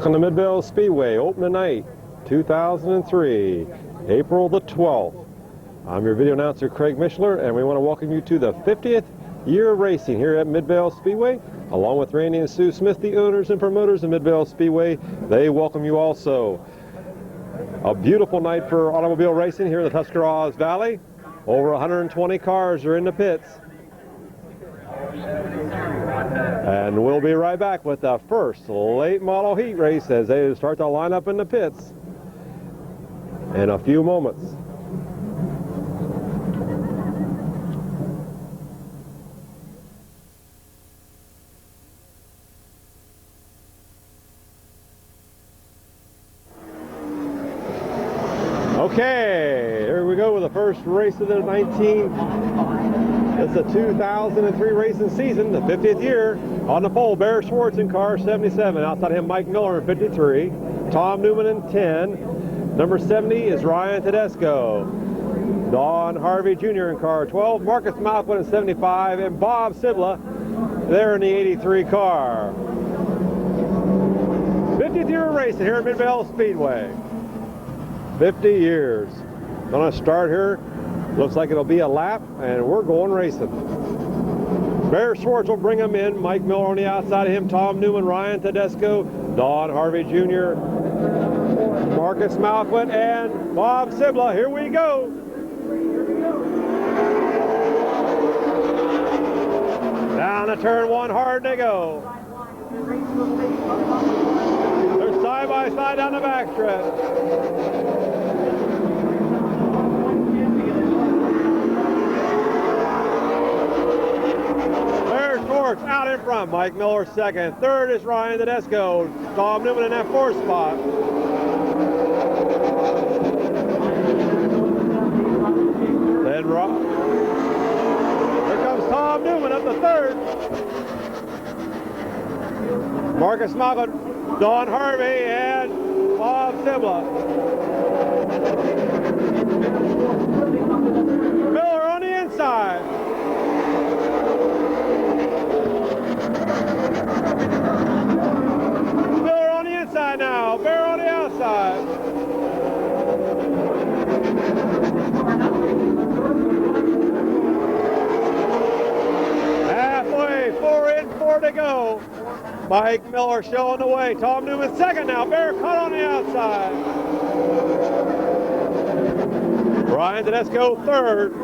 Welcome to Midvale Speedway, open tonight, 2003, April the 12th. I'm your video announcer, Craig Mishler, and we want to welcome you to the 50th year of racing here at Midvale Speedway. Along with Randy and Sue Smith, the owners and promoters of Midvale Speedway, they welcome you also. A beautiful night for automobile racing here in the Tuscarawas Valley. Over 120 cars are in the pits. And we'll be right back with the first late model heat race as they start to line up in the pits in a few moments. Okay, here we go with the first race of the 2003 racing season, the 50th year. On the pole, Bear Schwartz in car 77. Outside him, Mike Miller in 53. Tom Newman in 10. Number 70 is Ryan Tedesco. Don Harvey Jr. in car 12. Marcus Malcolm in 75. And Bob Sibla there in the 83 car. 50th year of racing here at Midvale Speedway. 50 years. Gonna start here. Looks like it'll be a lap, and we're going racing. Bear Schwartz will bring him in. Mike Miller on the outside of him. Tom Newman, Ryan Tedesco, Don Harvey Jr., Marcus Malquin, and Bob Sibla. Here we go. Down to turn one, hard they go. They're side by side down the backstretch. Out in front, Mike Miller second. Third is Ryan Tedesco. Tom Newman in that fourth spot. Then here comes Tom Newman up the third. Marcus Malcolm, Don Harvey, and Bob Sibla. Miller on the inside. Now, Bear on the outside. Halfway, 4 in, 4 to go. Mike Miller showing the way. Tom Newman second now. Bear caught on the outside. Ryan Tedesco third.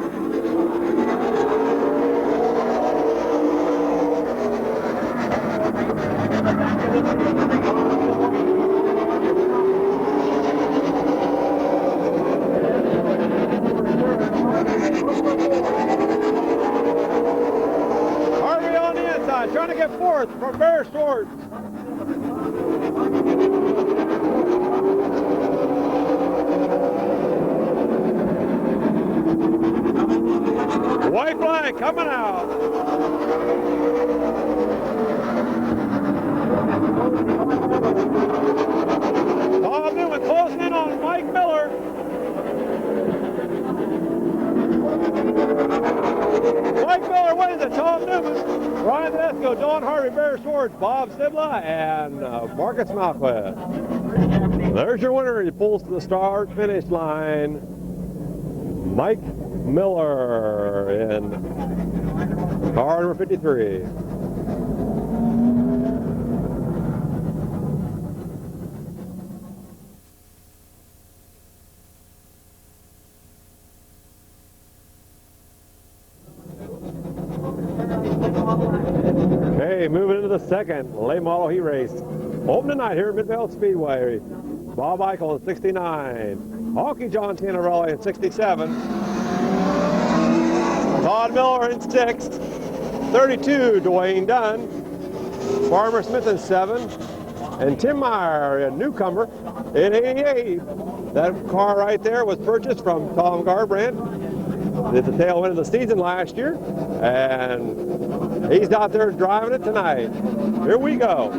Trying to get fourth from Bear Schwartz. White flag coming out. Tom Newman closing in on Mike Miller. Mike Miller wins it. Tom Newman, Ryan Tedesco, Don Harvey, Bear Schwartz, Bob Sibla, and Marcus Malquin. There's your winner. He pulls to the start-finish line. Mike Miller in car number 53. Okay, moving into the second late model heat race. Open tonight here at Midvale Speedway. Bob Eichel in 69. Honky John Tanarelli in 67. Todd Miller in 6th. 32, Dwayne Dunn. Farmer Smith in 7. And Tim Meyer, a newcomer, in 88. That car right there was purchased from Tom Garbrandt. It's the tail end of the season last year, and he's out there driving it tonight. Here we go.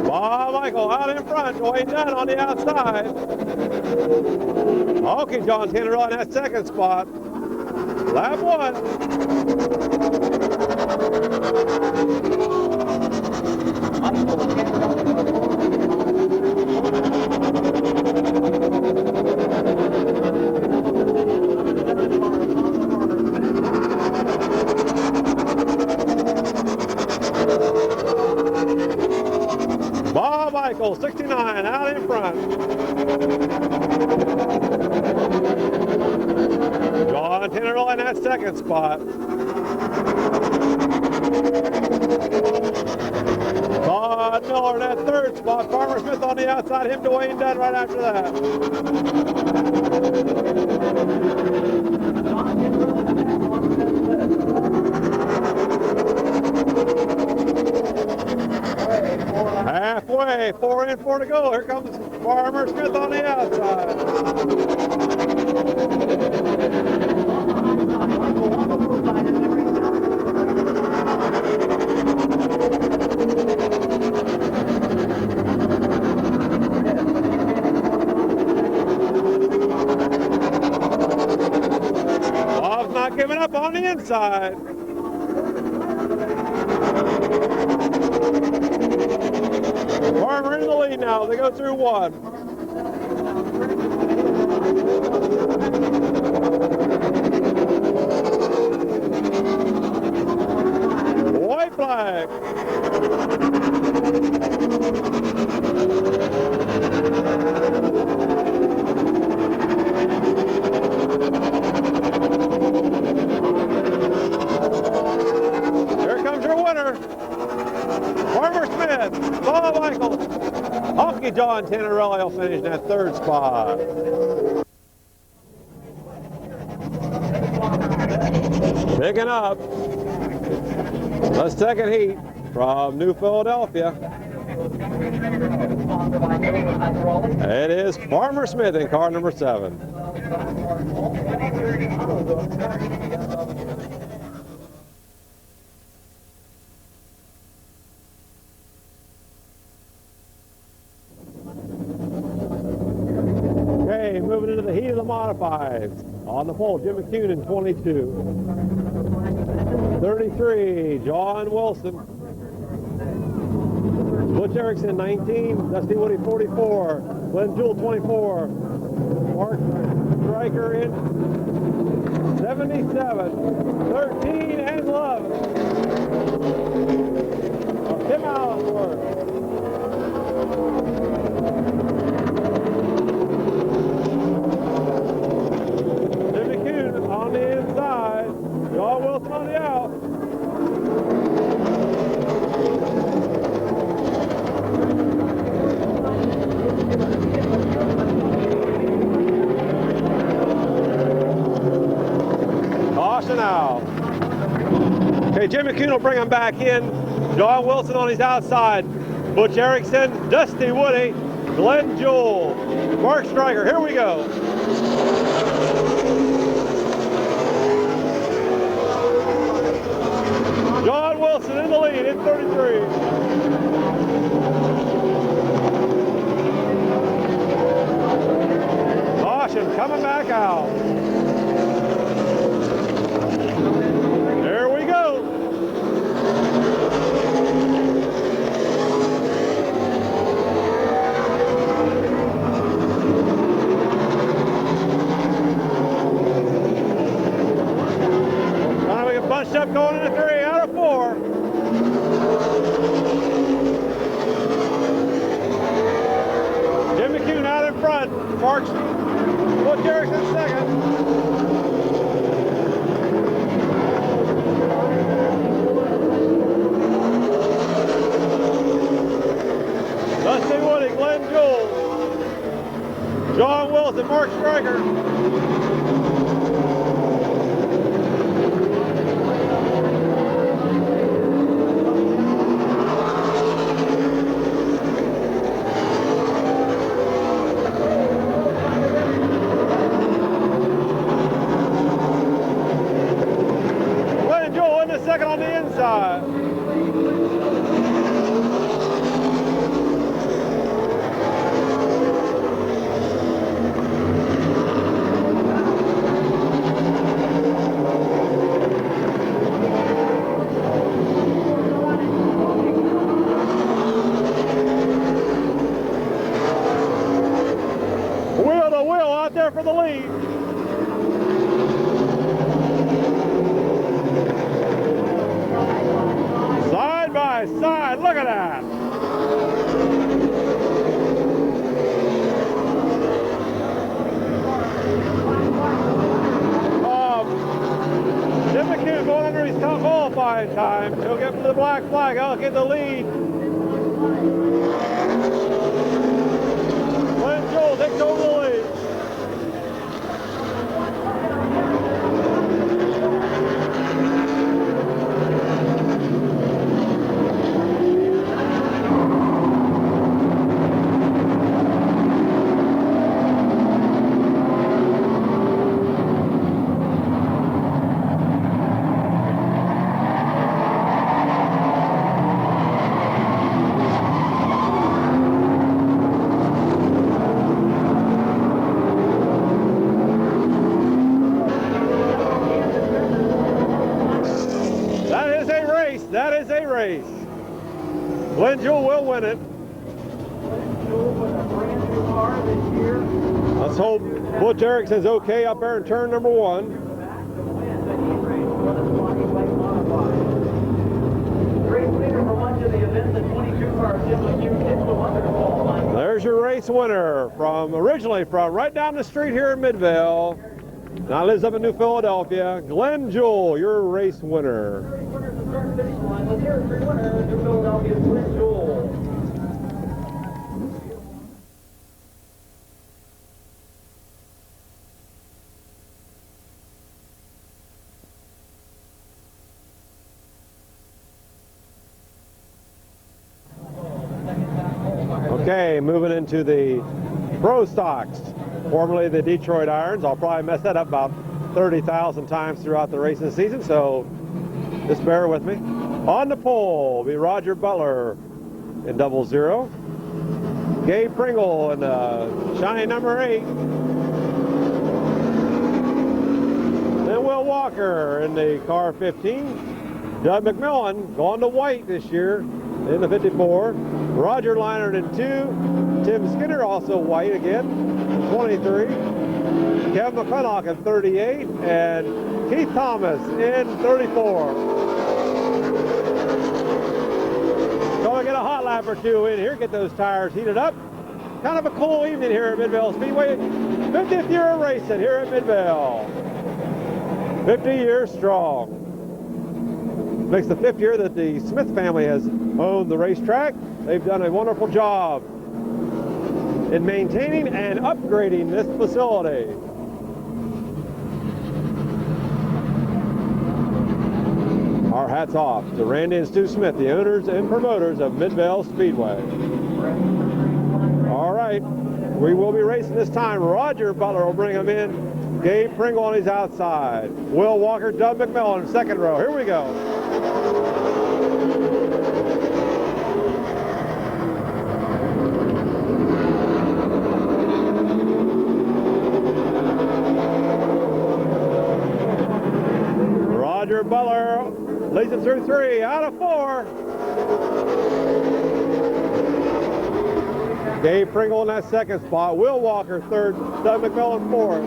Bob Michael out in front, Dwayne Dunn on the outside. Okay, John Tanner on that second spot. Lap 1. Bob Eichel, 69, out in front. John Tanner in that second spot. Todd Miller in that third spot. Farmer Smith on the outside. Him, Dwayne Dunn right after that. Halfway, 4 in, 4 to go. Here comes Farmer Smith on the outside. Bob's not giving up on the inside. Farmer in the lead now. They go through 1. White flag. Here comes your winner. Farmer Smith, Bob Eichel, Honky John Tannerelli will finish in that third spot. Picking up the second heat from New Philadelphia. It is Farmer Smith in car number 7. Okay, moving into the heat of the modifieds. On the pole, Jim McCune in 22. 33, John Wilson. Butch Erickson, 19. Dusty Woody, 44. Glenn Jewell, 24. Mark Stryker in 77. 13, and Love. Tim Allensworth. On the inside, John Wilson on the out. Caution out. Okay, Jim McCune will bring him back in. John Wilson on his outside. Butch Erickson, Dusty Woody, Glenn Jewell, Mark Stryker. Here we go. John Wilson in the lead in 33. Caution coming back out. There we go. Now we get bunched up going into 3 out of 4. Jim McCune out in front. Marks Butch Erickson second. Dusty Woody, Glenn Jewell, John Wilson, Mark Stryker. Second on the inside. going under his qualifying time. He'll get the black flag. I'll get the lead. Glenn Joel takes over the lead. That is a race. Glenn Jewell will win it. Let's hope Butch Erickson's okay up there in turn number 1. There's your race winner originally from right down the street here in Midvale. Now lives up in New Philadelphia. Glenn Jewell, your race winner. Let's hear it for your winner, New Philadelphia's Glenn Jewell. Okay, moving into the Pro Stocks, formerly the Detroit Irons. I'll probably mess that up about 30,000 times throughout the racing season, so just bear with me. On the pole will be Roger Butler in 00. Gabe Pringle in shiny number 8. Then Will Walker in the car 15. Doug McMillan going to white this year in the 54. Roger Leinert in 2. Tim Skinner also white again in 23. Kevin McClintock in 38. And Keith Thomas in 34. So we get a hot lap or 2 in here, get those tires heated up. Kind of a cool evening here at Midvale Speedway. 50th year of racing here at Midvale. 50 years strong. Makes the 5th year that the Smith family has owned the racetrack. They've done a wonderful job in maintaining and upgrading this facility. Our hats off to Randy and Stu Smith, the owners and promoters of Midvale Speedway. All right, we will be racing this time. Roger Butler will bring him in. Gabe Pringle on his outside. Will Walker, Doug McMillan in 2nd row. Here we go. Roger Butler leads it through 3 out of 4. Gabe Pringle in that 2nd spot. Will Walker 3rd. Doug McMillan 4th.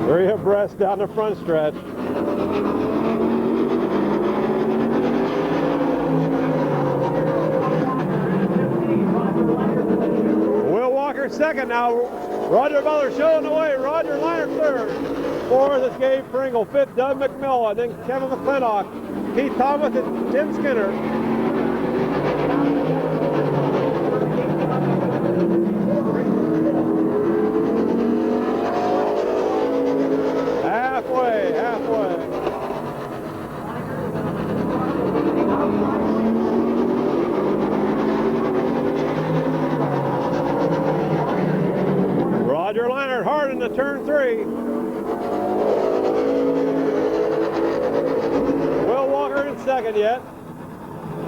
Three abreast down the front stretch. Will Walker 2nd now. Roger Butler showing the way. Roger Leinert 3rd. 4th is Gabe Pringle. 5th, Doug McMillan. Then Kevin McClintock. Keith Thomas and Tim Skinner. Halfway. Roger Leinert hard into turn 3. Will Walker in 2nd yet.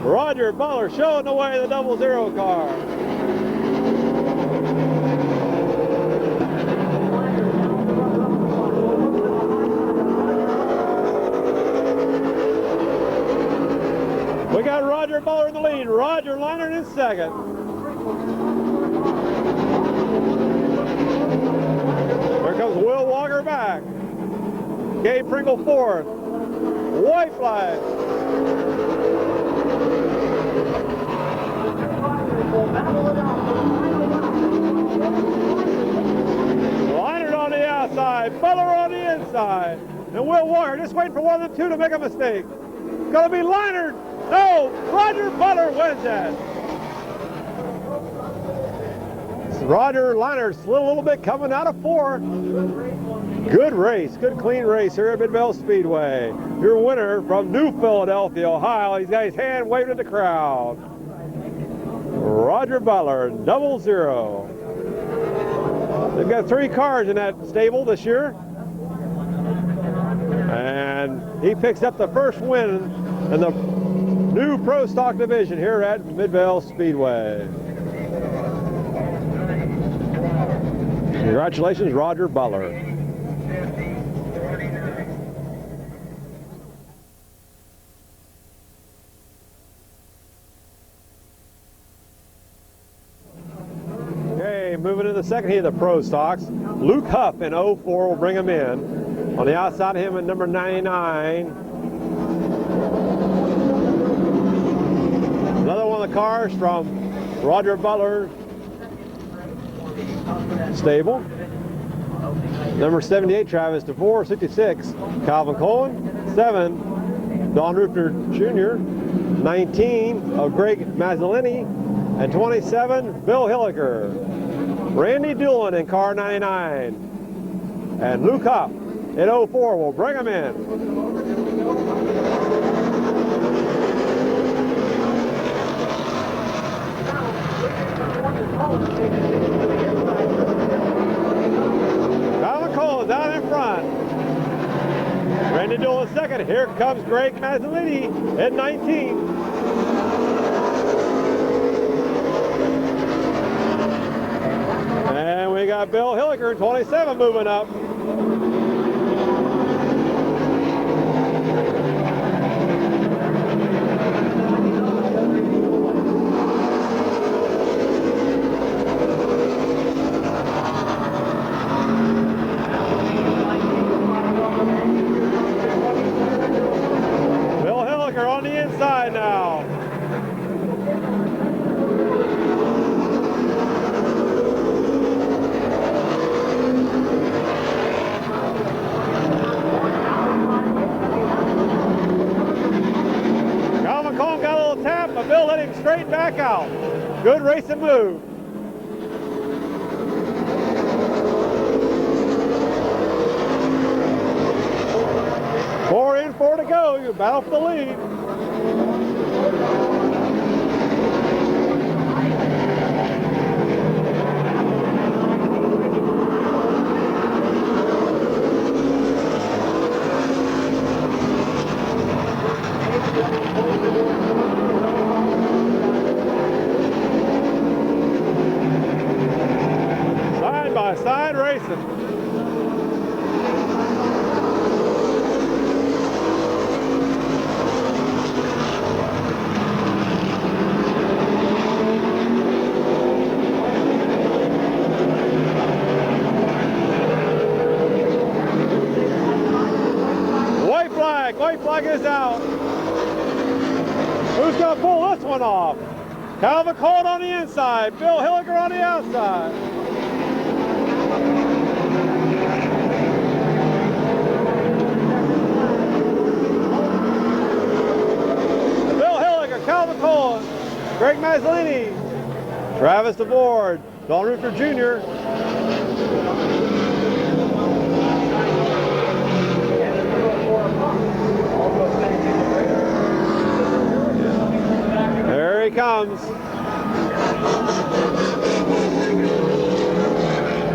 Roger Butler showing the way in the 00 car. We got Roger Butler in the lead. Roger Leinert in 2nd. Here comes Will Walker back. Gabe Pringle 4th. White flag. and Will Warner. Just waiting for one of the two to make a mistake. It's going to be Leinert. No, Roger Butler wins that. Roger Leinert slid a little bit coming out of 4. Good race, good clean race here at Midvale Speedway. Your winner from New Philadelphia, Ohio. He's got his hand waving at the crowd. Roger Butler, 00. They've got 3 cars in that stable this year. And he picks up the first win in the new Pro Stock division here at Midvale Speedway. Congratulations, Roger Butler. Okay, moving to the second heat of the Pro Stocks. Luke Huff in 04 will bring him in. On the outside of him at number 99. Another one of the cars from Roger Butler's stable. Number 78, Travis DeVore. 66, Calvin Cohen. 7, Don Rupert Jr. 19 of Greg Mazzolini. And 27, Bill Hilliker. Randy Doolan in car 99. And Luke Huff in 04 will bring him in. Calvin Cole down in front. Randy Doolan second. Here comes Greg Mazzolini at 19. And we got Bill Hilliker, 27, moving up. Bill Hilliker on the inside now. Bill let him straight back out. Good racing move. Four in, 4 to go. You battle for the lead. Side racing. White flag is out. Who's going to pull this one off? Calvin Colt on the inside, Bill Hilliker on the outside. Calvin Cohen, Greg Mazzolini, Travis DeVore, Don Ruther Jr. There he comes.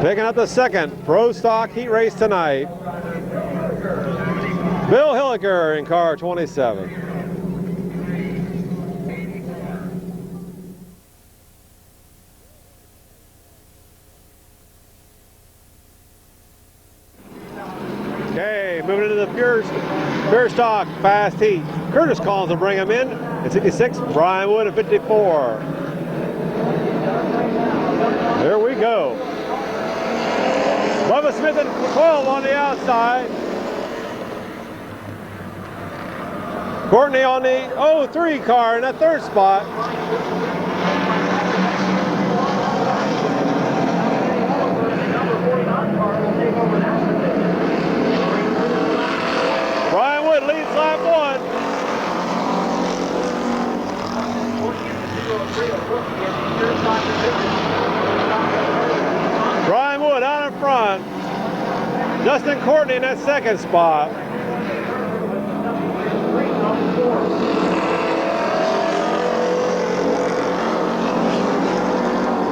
Picking up the second Pro Stock heat race tonight. Bill Hilliker in car 27. Okay, moving into the pure stock fast heat. Curtis Collins will bring him in at 66, Brian Wood at 54. There we go. Bubba Smith at 12 on the outside. Courtney on the 03 car in that third spot. Brian Wood out in front. Justin Courtney in that second spot.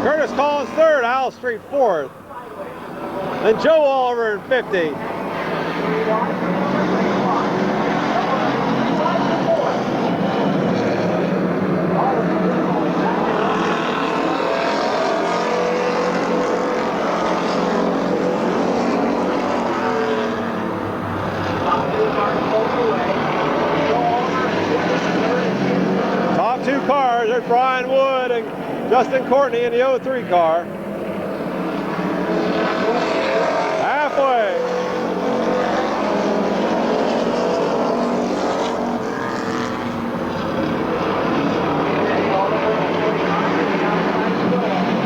Curtis Collins third, Al Street fourth. And Joe Oliver in 50. Top two cars, there's Brian Wood and Justin Courtney in the 03 car. Halfway.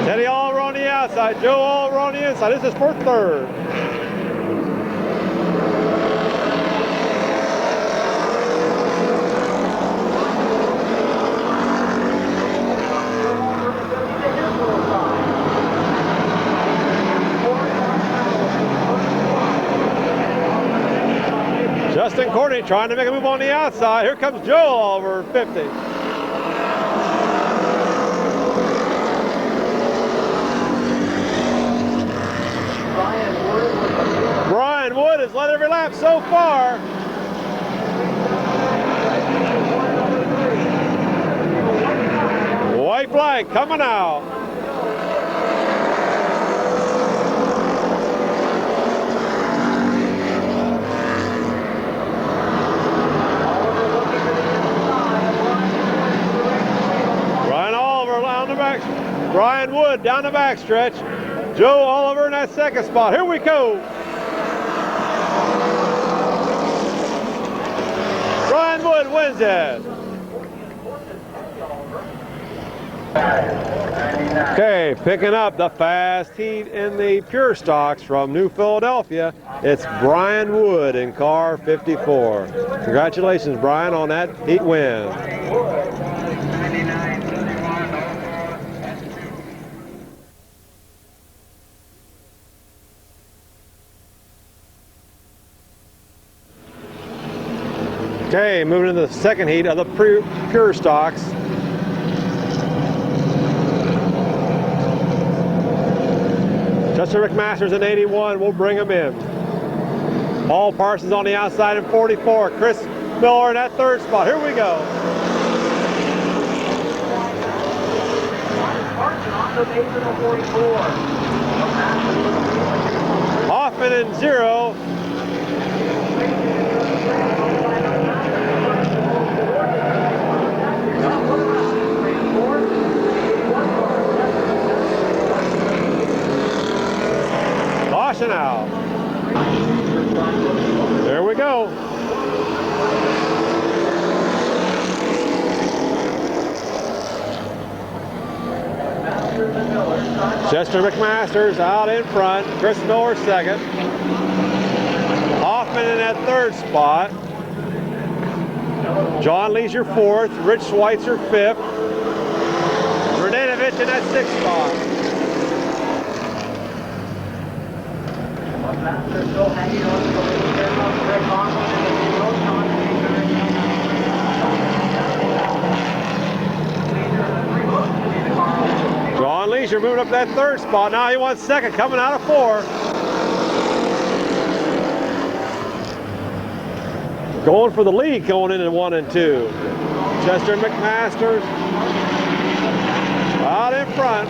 Teddy Oliver on the outside, Joe Oliver on the inside. This is for third. Justin Courtney trying to make a move on the outside. Here comes Joe Oliver, 50. Brian Wood has led every lap so far. White flag coming out. Brian Wood down the backstretch. Joe Oliver in that second spot. Here we go. Brian Wood wins it. Okay, picking up the fast heat in the Pure Stocks from New Philadelphia. It's Brian Wood in car 54. Congratulations, Brian, on that heat win. Okay, moving into the second heat of the Pure Stocks. Justin McMaster's in 81, we'll bring him in. Paul Parsons on the outside in 44. Chris Miller in that third spot. Here we go. Hoffman in 0. Caution out. There we go. Chester McMaster's out in front. Chris Miller second. Hoffman in that third spot. John Leisure fourth. Rich Schweitzer fifth. Redanovich in that sixth spot. John Leisure moving up that third spot. Now he wants second, coming out of 4. Going for the lead going into 1 and 2. Chester McMaster out in front.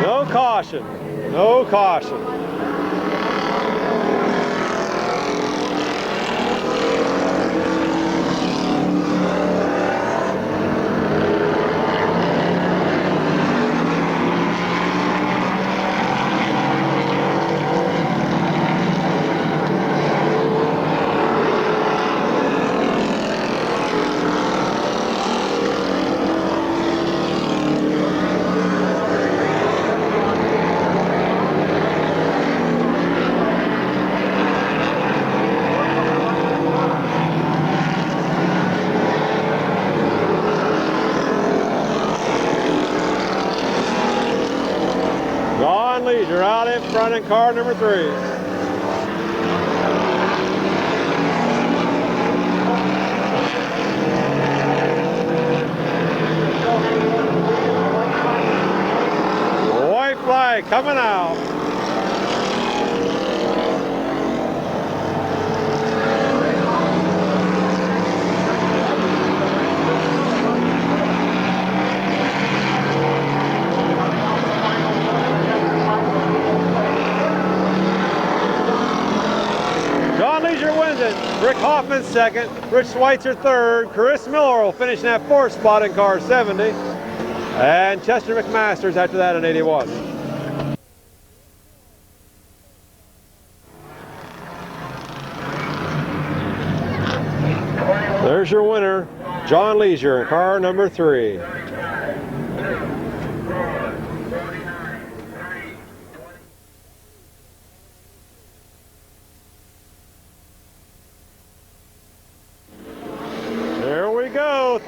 No caution. No caution. spot in car number 3. White flag coming out. Rick Hoffman second, Rich Schweitzer third, Chris Miller will finish in that 4th spot in car 70, and Chester McMasters after that in 81. There's your winner, John Leisure in car number 3.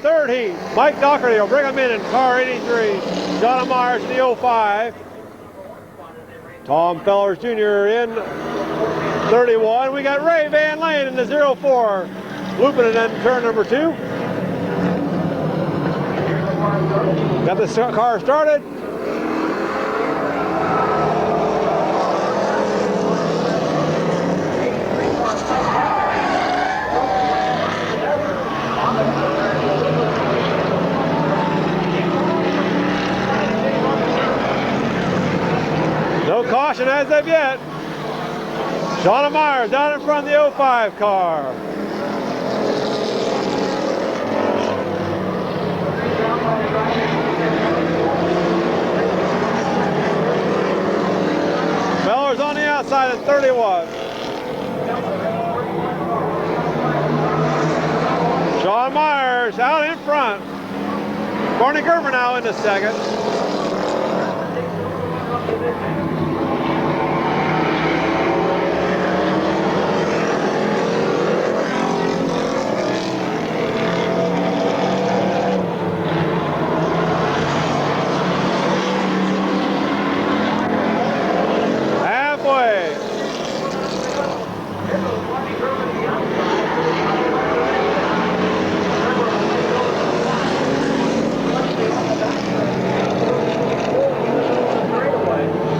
Third heat, Mike Doherty will bring him in car 83. John Myers in the 05. Tom Fellers Jr. in 31. We got Ray Van Lane in the 04. Looping it in turn number 2. Got the car started. No caution as of yet. Shauna Myers down in front of the 05 car. Feller's on the outside at 31. Shauna Myers out in front. Barney Gerber now in the second.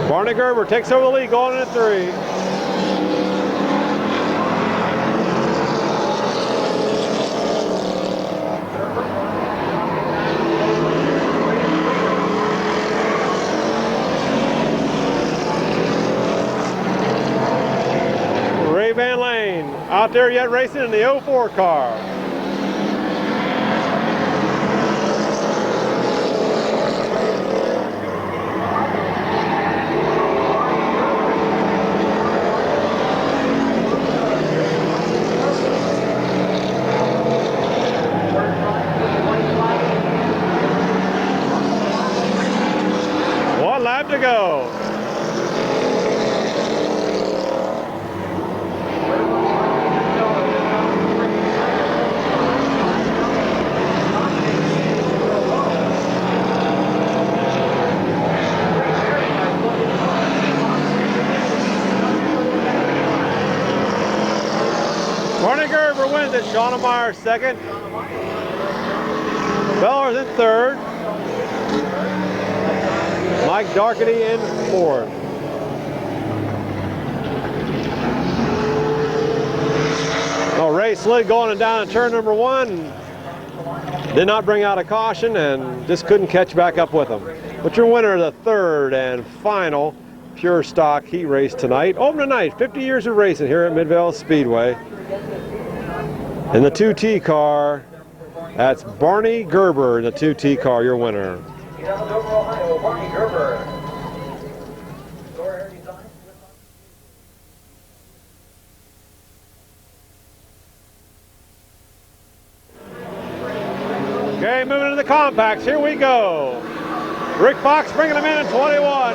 Barney Gerber takes over the lead going into 3. Ray Van Lane out there yet racing in the 04 car. To go. Barney Gerber wins it. Shauna Myers second. Fellers in third. Mike Doherty in 4th. Oh, Ray slid going down in turn number 1. Did not bring out a caution and just couldn't catch back up with him. But your winner of the 3rd and final pure stock heat race tonight. Open night, 50 years of racing here at Midvale Speedway. In the 2T car, that's Barney Gerber in the 2T car, your winner. Barney Gerber. Okay, moving to the compacts. Here we go. Rick Fox bringing them in 21.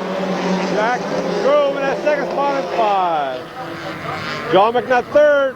Jack Grove in that 2nd spot at 5. John McNutt 3rd.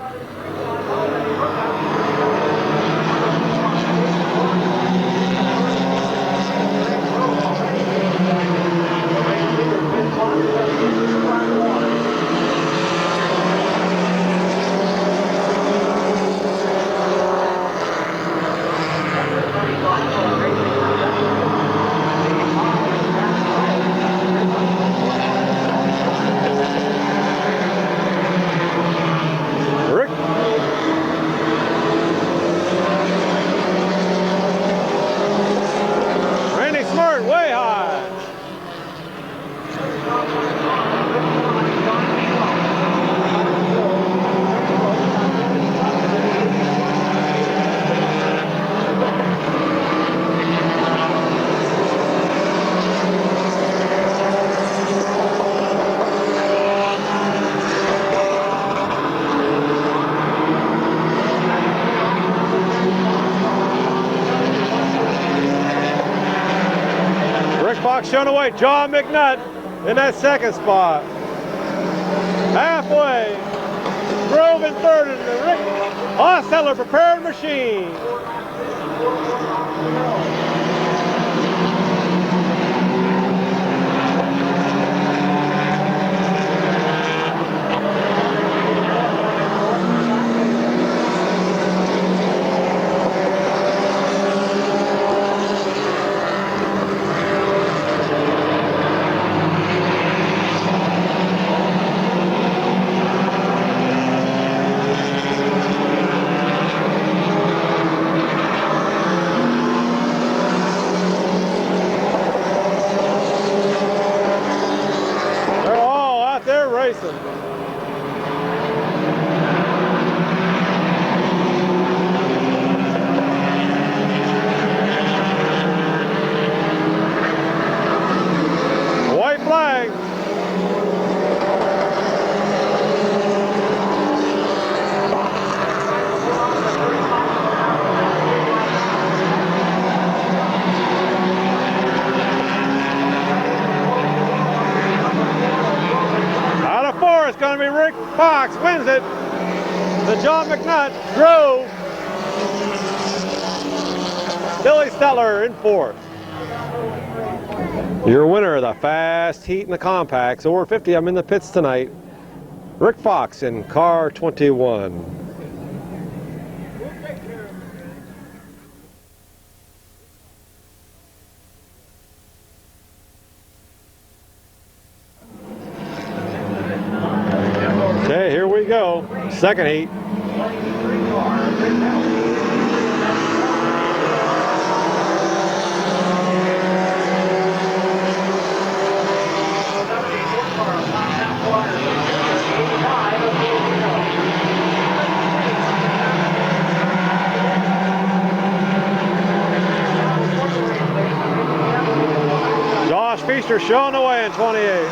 Fox showing away. John McNutt in that second spot. Halfway. Grove in third, and the Rick Hostetler prepared machine. Racing. White flag. It's going to be Rick Fox wins it. The John McNutt drove. Billy Stetler in fourth. Your winner of the fast heat and the compacts over 50. I'm in the pits tonight. Rick Fox in car 21. Okay, here we go. Second heat. Josh Feaster showing the way in 28.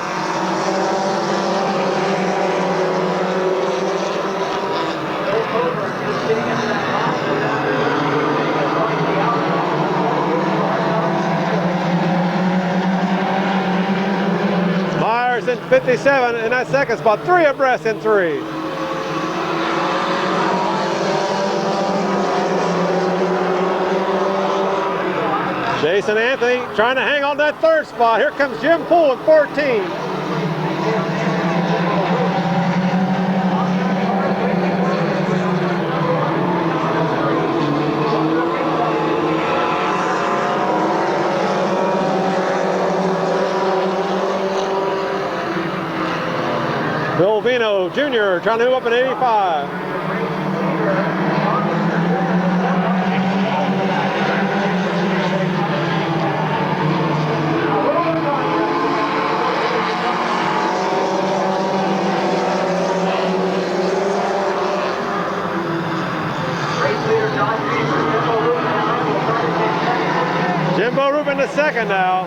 Myers in 57 in that second spot. 3 abreast in 3. Jason Anthony trying to hang on that third spot. Here comes Jim Poole at 14. Bill Vino Jr. trying to move up in 85. Jimbo Rubin the second now.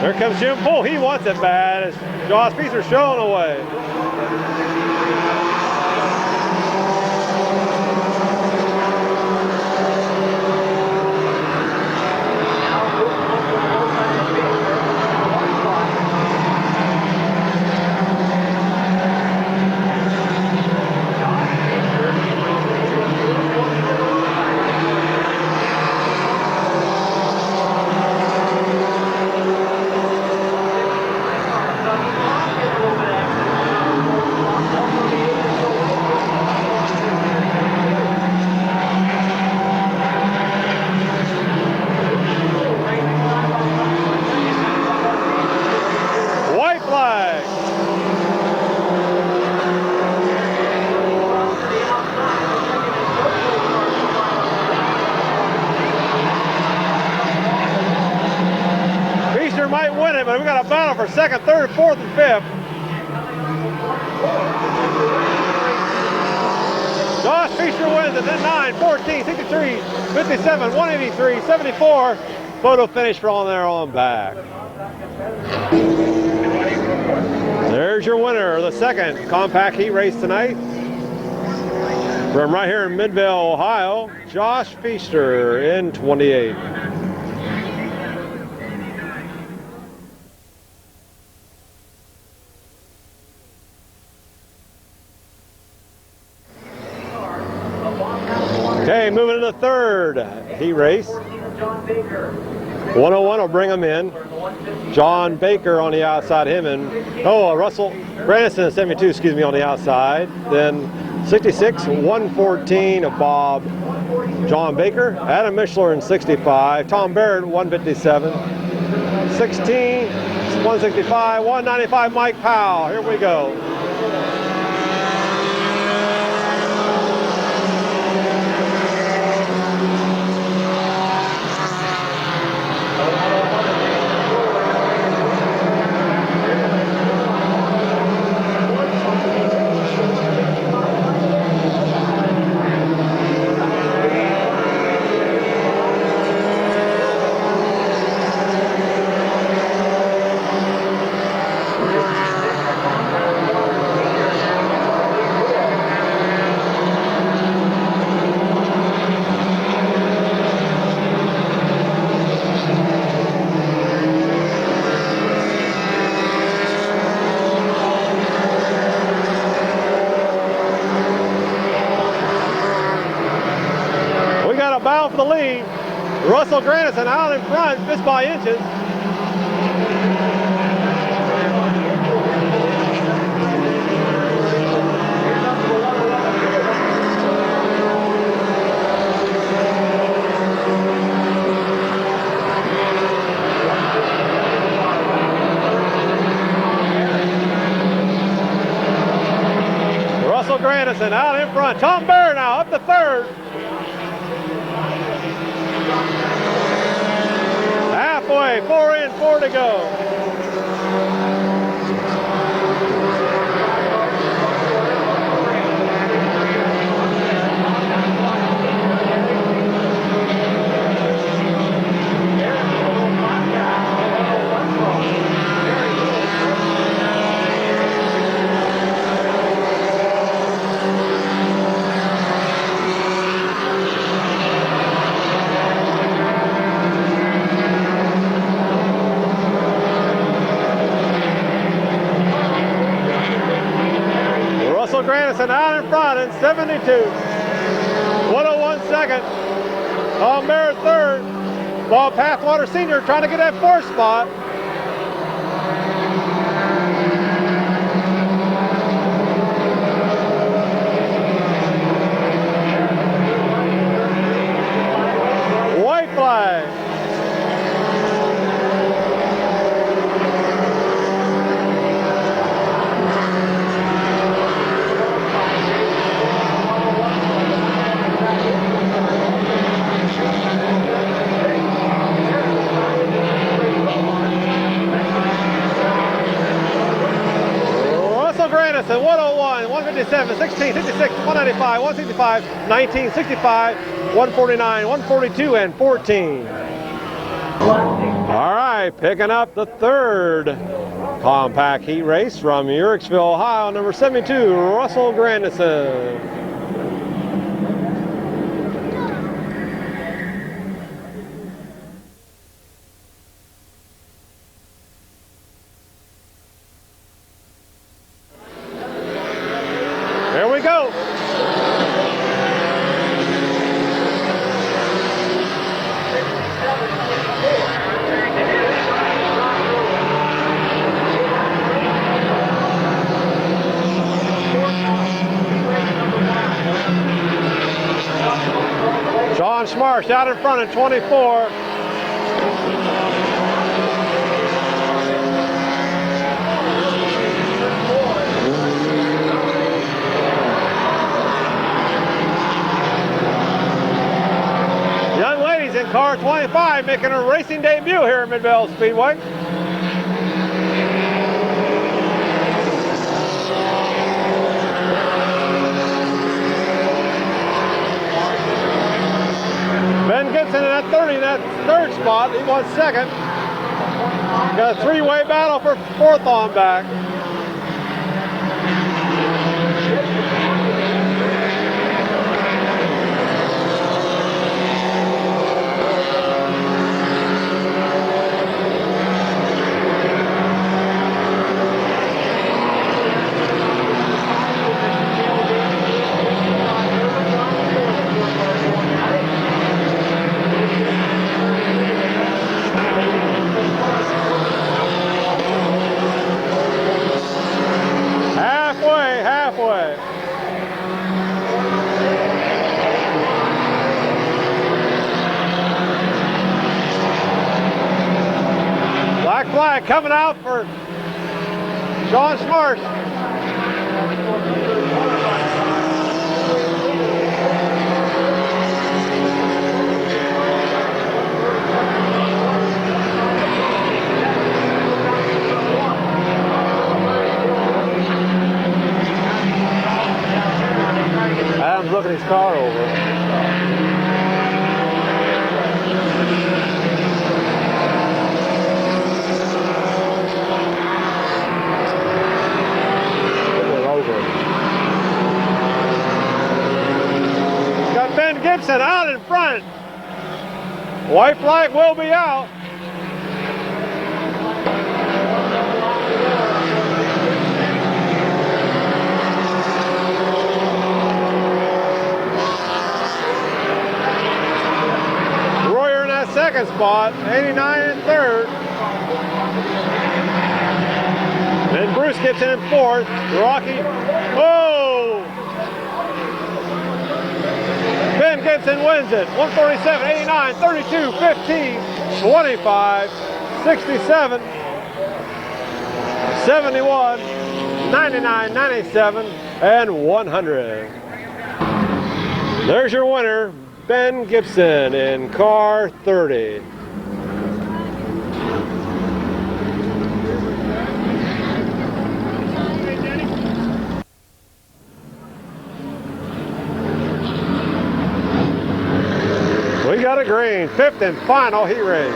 There comes Jim Poole. He wants it bad as Josh Feaster showing away. Might win it, but we got a battle for second, third, fourth, and fifth. Josh Feaster wins it, then 9, 14, 63, 57, 183, 74. Photo finish for on there on back. There's your winner of the second compact heat race tonight. From right here in Midvale, Ohio, Josh Feaster in 28. in the third heat race. 101 will bring him in. John Baker on the outside, him and, Russell Grandison, 72, excuse me, on the outside. Then 66, 114 of Bob John Baker. Adam Mishler in 65. Tom Barrett, 157. 16, 165, 195, Mike Powell. Here we go. Battle for the lead. Russell Grandison out in front, just by inches. Russell Grandison out in front. Tom Bear now up to third. Halfway, 4 in, 4 to go. Grandison out in front in 72. 101 second. Tom Barrett third. Bob Pathwater Sr. trying to get that fourth spot. White flag. Grandison, 101, 157, 16, 66, 195, 165, 19, 65, 149, 142, and 14. All right, picking up the third compact heat race from Uricksville, Ohio, number 72, Russell Grandison. Here we go. John Schmarsh out in front at 24. In car 25, making a racing debut here at Midvale Speedway. Ben Gibson in that 30, that third spot. He won second. Got a three-way battle for fourth on back. coming out for Sean Smart. Adam's looking his car over. Got Ben Gibson out in front. White flag will be out. Royer in that second spot, 89 in third. Then Bruce Gibson in fourth. Rocky, oh! Ben Gibson wins it. 147, 89, 32, 15, 25, 67, 71, 99, 97, and 100. There's your winner, Ben Gibson in car 30. We got a green, fifth and final heat race.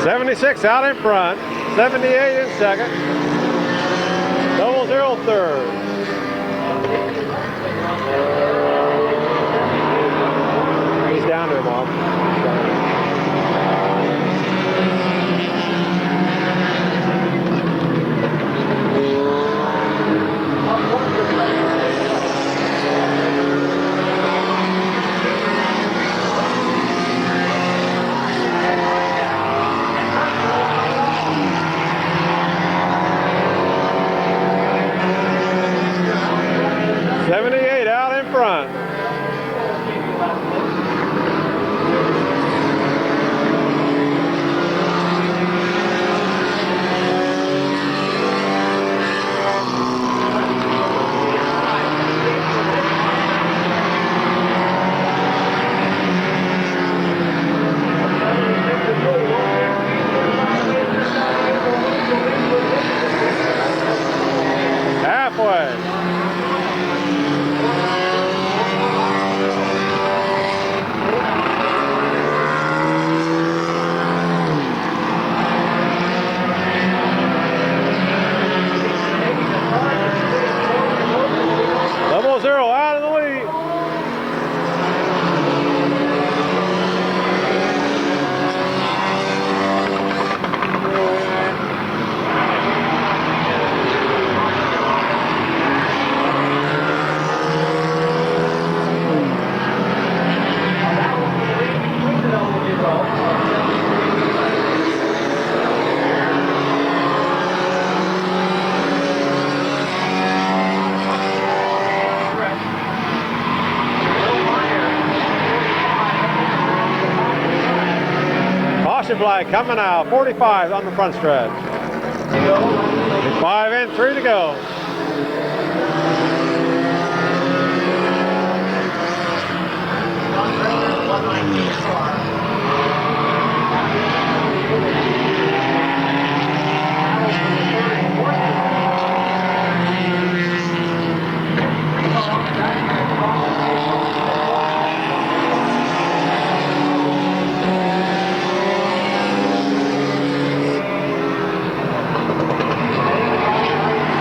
'76 out in front, 78 in second. 00 third. He's down to him, Mom. 78 out in front. Halfway. Zero out of the lead. Caution flag coming out, 45 on the front stretch. 5 and 3 to go.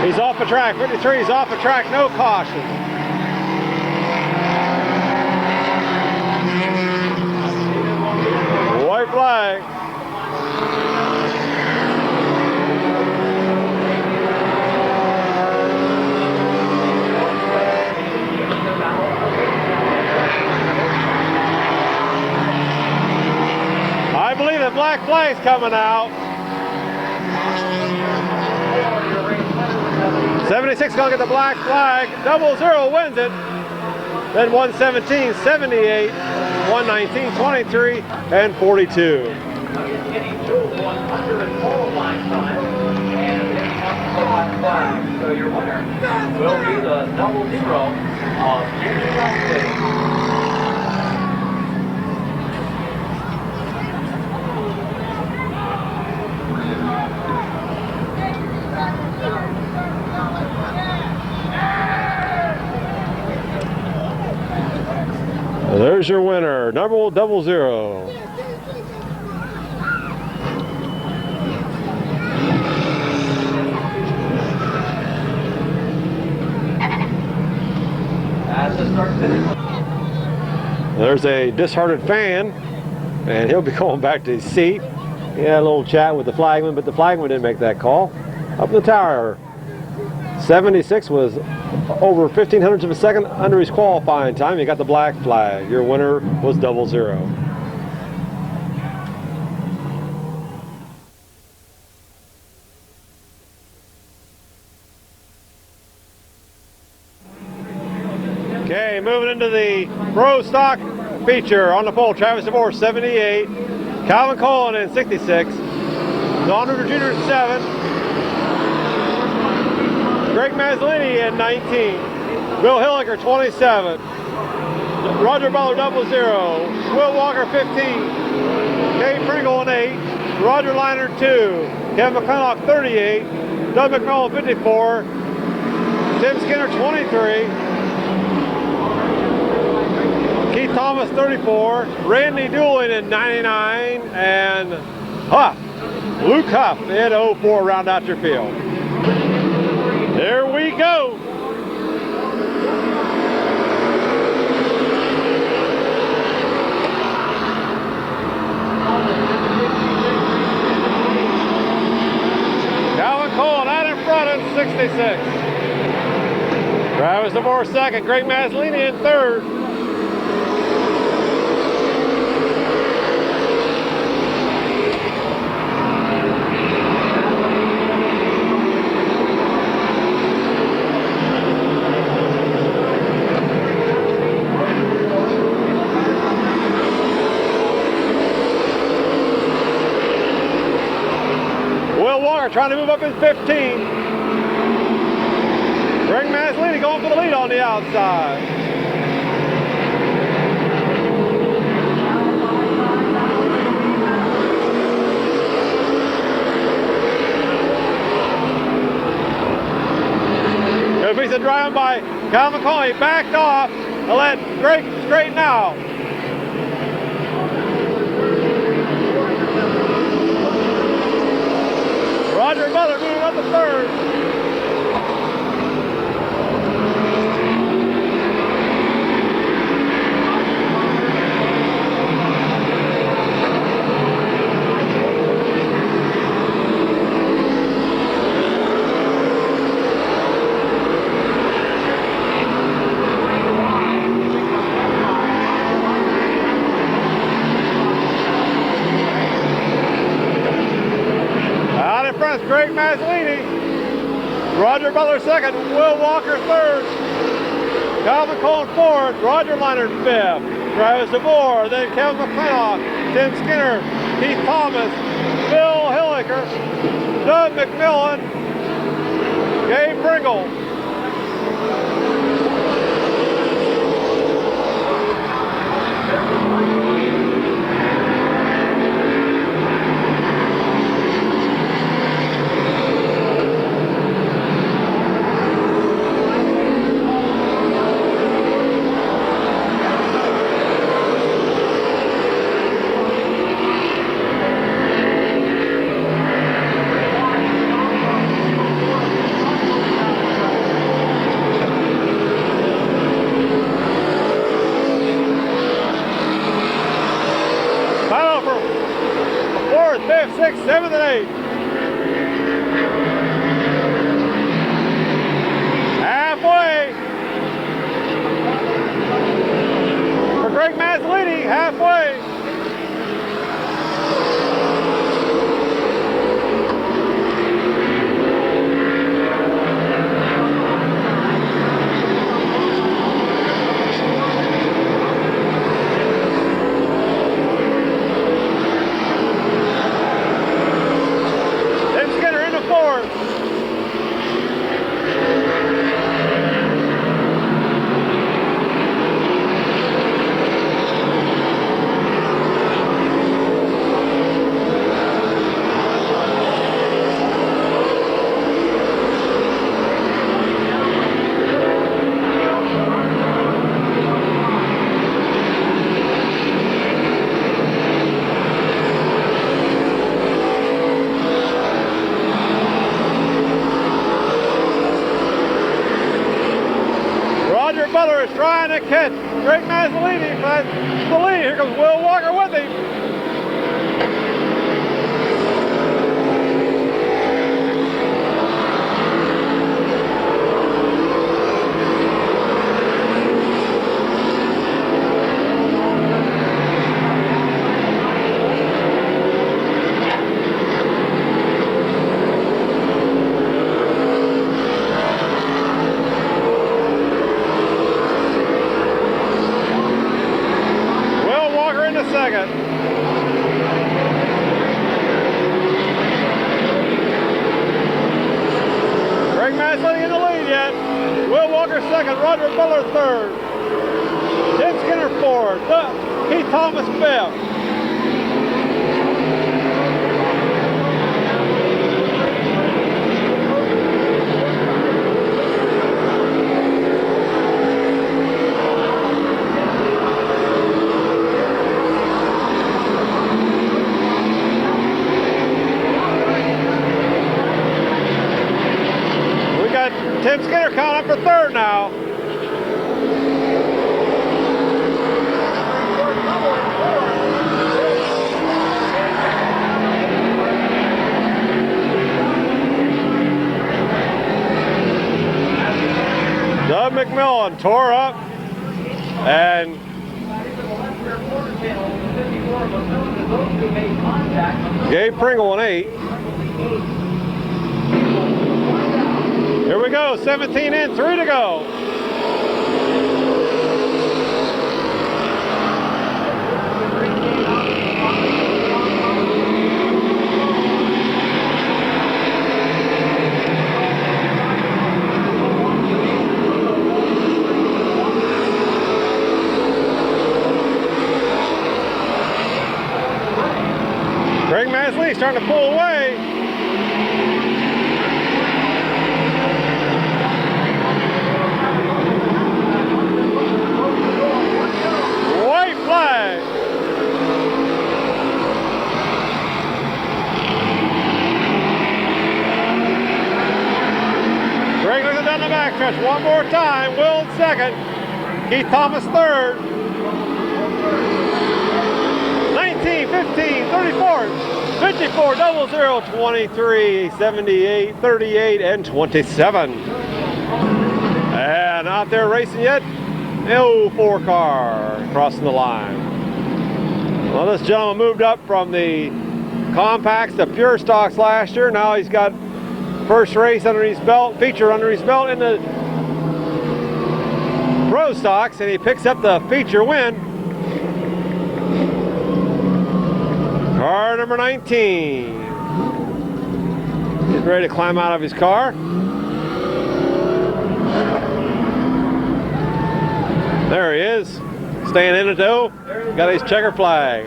He's off the track, 53 is off the track, no caution. White flag. 76 coming out. 76 gonna get the black flag. 00 wins it. Then 117, 78, 119, 23, and 42. So your winner will be the 00 of There's your winner, number 00. There's a disheartened fan, and he'll be going back to his seat. He had a little chat with the flagman, but the flagman didn't make that call. Up in the tower, 76 was over 0.15 of a second under his qualifying time. He got the black flag. Your winner was 00. Okay, moving into the pro stock feature on the pole. Travis DeVore, 78. Calvin Cullen in 66. Don Reuter Jr. in 7. Greg Mazzolini in 19. Bill Hilliker, 27. Roger Butler, 00. Will Walker, 15. Kay Pringle in 8. Roger Liner, 2. Kevin McClintock, 38. Doug McMillan, 54. Tim Skinner, 23. Keith Thomas, 34. Randy Dooling in 99. And Luke Huff in 04, round out your field. There we go. Calvin Cullen out in front in 66. Travis DeVore second. Greg Mazzolini in third. Trying to move up in 15. Greg Mazzolini going for the lead on the outside. Good piece of driving by Calvin Cullen. He backed off and let Greg straighten out. Roger Butler moving up to third. Greg Mazzolini. Roger Butler second. Will Walker third. Calvin Cullen fourth. Roger Liner fifth. Travis DeVore. Then Kevin McClintock. Tim Skinner. Keith Thomas. Bill Hilliker. Doug McMillan. Gabe Pringle. Fifth, sixth, seventh, and eighth. Halfway. For Greg Mazzolini, halfway. trying to catch Greg Mazzolini, but the lead. Here comes Will Walker with him. Second. Greg Mazzolini in the lead yet. Will Walker second. Roger Miller third. Tim Skinner fourth. Keith Thomas fifth. Tim Skinner coming up for third now. Doug McMillan tore up, and Gabe Pringle in 8. Here we go, 17 in, 3 to go. Greg Mazzolini starting to pull away. White flag. Greg looking down the backstretch one more time. Will in second. Keith Thomas third. 19, 15, 34, 54, 00, 23, 78, 38, and 27. And out there racing yet? No 4 car crossing the line. Well, this gentleman moved up from the compacts to pure stocks last year. Now he's got first race under his belt, feature under his belt in the pro stocks, and he picks up the feature win. Car number 19. Getting ready to climb out of his car. There he is, staying in it though. Got his checker flag.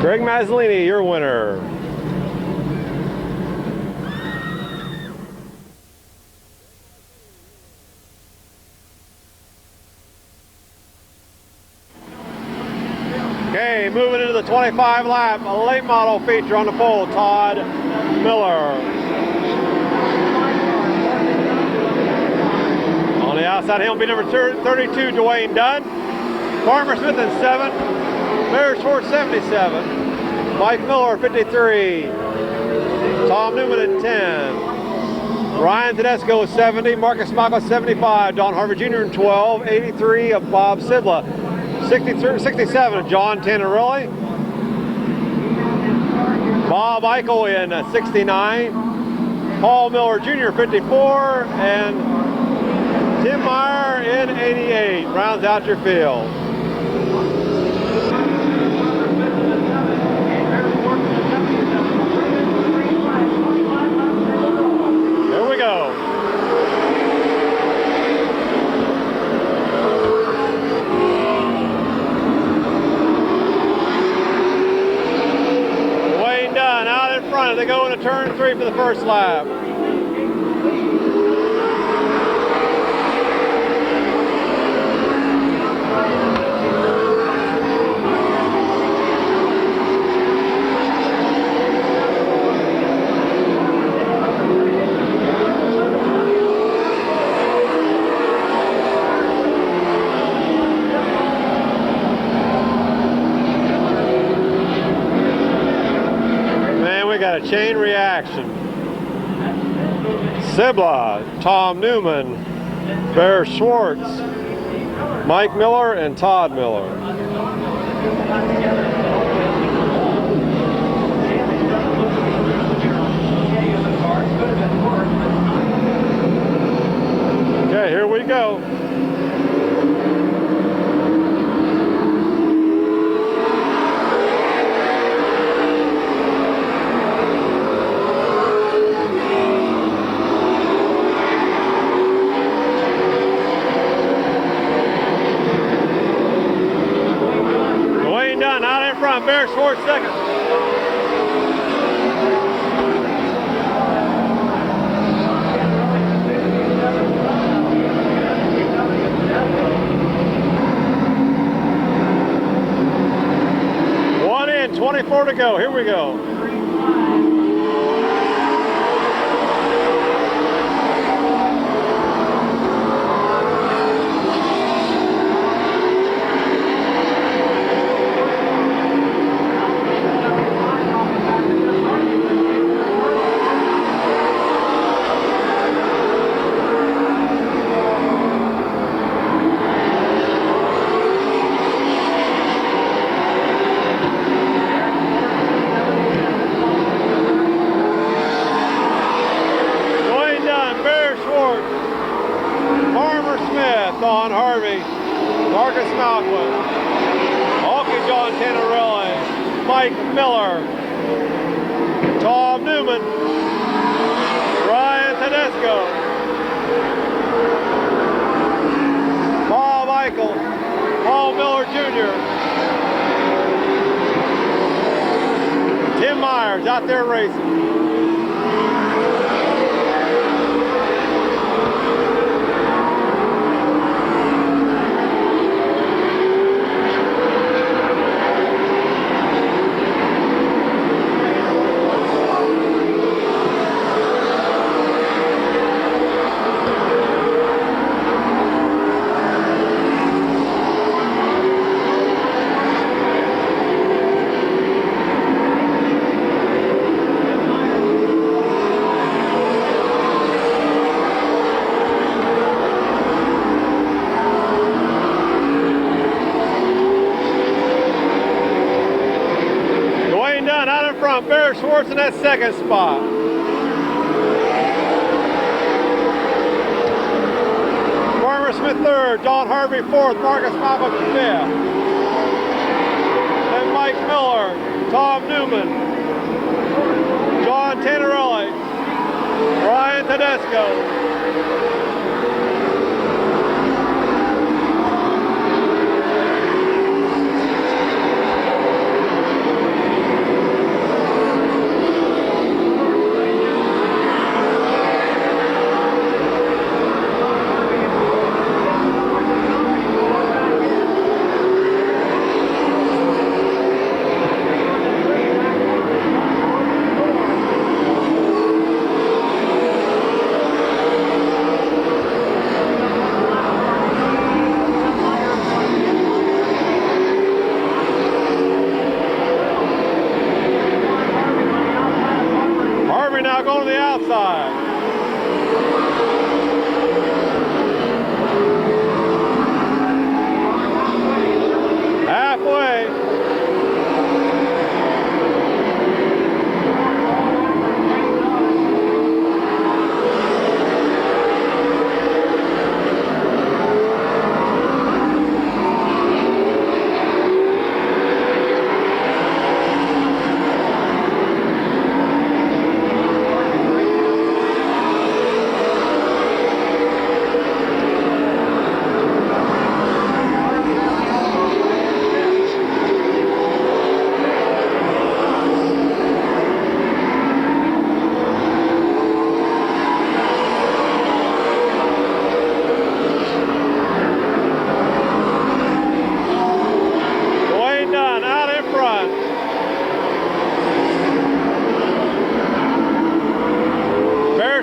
Greg Mazzolini, your winner. Okay, moving into the 25 lap, a late model feature on the pole, Todd Miller. On the outside, he'll be number 32, Dwayne Dunn. Farmer Smith in 7. Bear Schwartz 77. Mike Miller 53. Tom Newman at 10. Ryan Tedesco is 70. Marcus Michael 75. Don Harvey Jr. in 12. 83 of Bob Sidla. 67 of John Tannerilli. Bob Eichel in 69. Paul Miller Jr. 54. And Tim Meyer in 88 rounds out your field. Here we go. Wayne Dunn out in front. They go into turn 3 for the first lap. a chain reaction. Sibla, Tom Newman, Bear Schwartz, Mike Miller, and Todd Miller. Okay, here we go. Out in front, Bear Schwartz second. One in, 24 to go. Here we go. Don Harvey, Marcus Malcolm, Hulky John Tannerelli, Mike Miller, Tom Newman, Ryan Tedesco, Paul Michael, Paul Miller Jr., Tim Myers out there racing. Out in front, Bear Schwartz in that second spot. Farmer Smith third, Don Harvey fourth, Marcus Malcolm fifth. Then Mike Miller, Tom Newman, John Tannerelli, Ryan Tedesco. Now going to the outside. Halfway.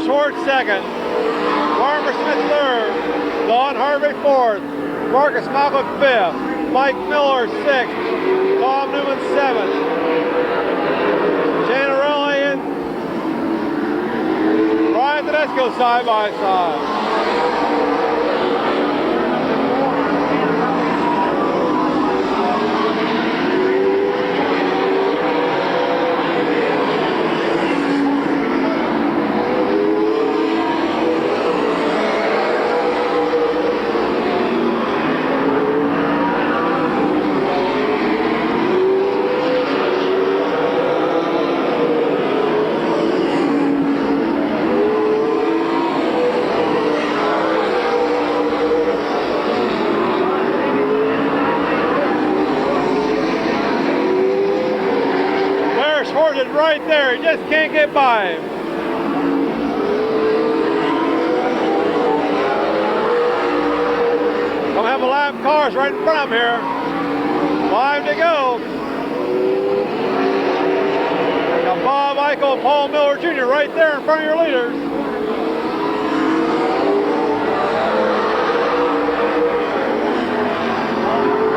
Schwartz second, Farmer Smith third, Don Harvey fourth, Marcus Malcolm fifth, Mike Miller sixth, Tom Newman seventh, Tannerelli in go side by side. Is right there, you just can't get by him. Gonna have a lap of cars right in front of him here. 5 to go. Got Bob Eichel and Paul Miller Jr. right there in front of your leaders.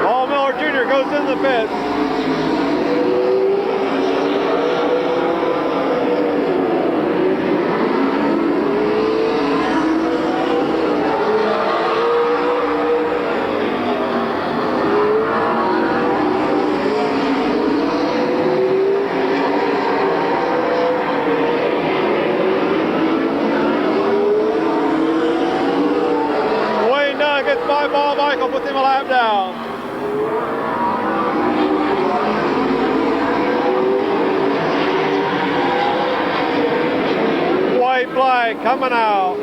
Paul Miller Jr. goes in the pits. By Bob Eichel, puts him a lap down. White flag coming out.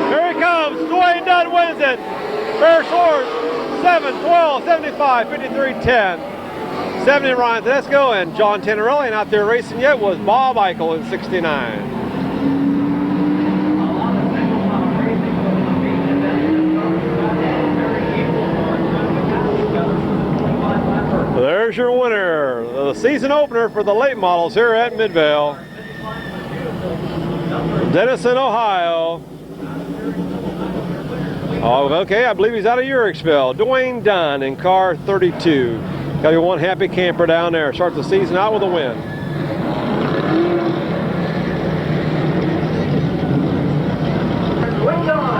Here he comes. Dwayne Dunn wins it. Fair scores 7-12, 75, 53, 10. 70 Ryan Tedesco and John Tenorelli, and out there racing yet was Bob Eichel in 69. So there's your winner, the season opener for the late models here at Midvale. Denison, Ohio. Oh, okay, I believe he's out of Uriksville. Dwayne Dunn in car 32. Got your one happy camper down there. Starts the season out with a win.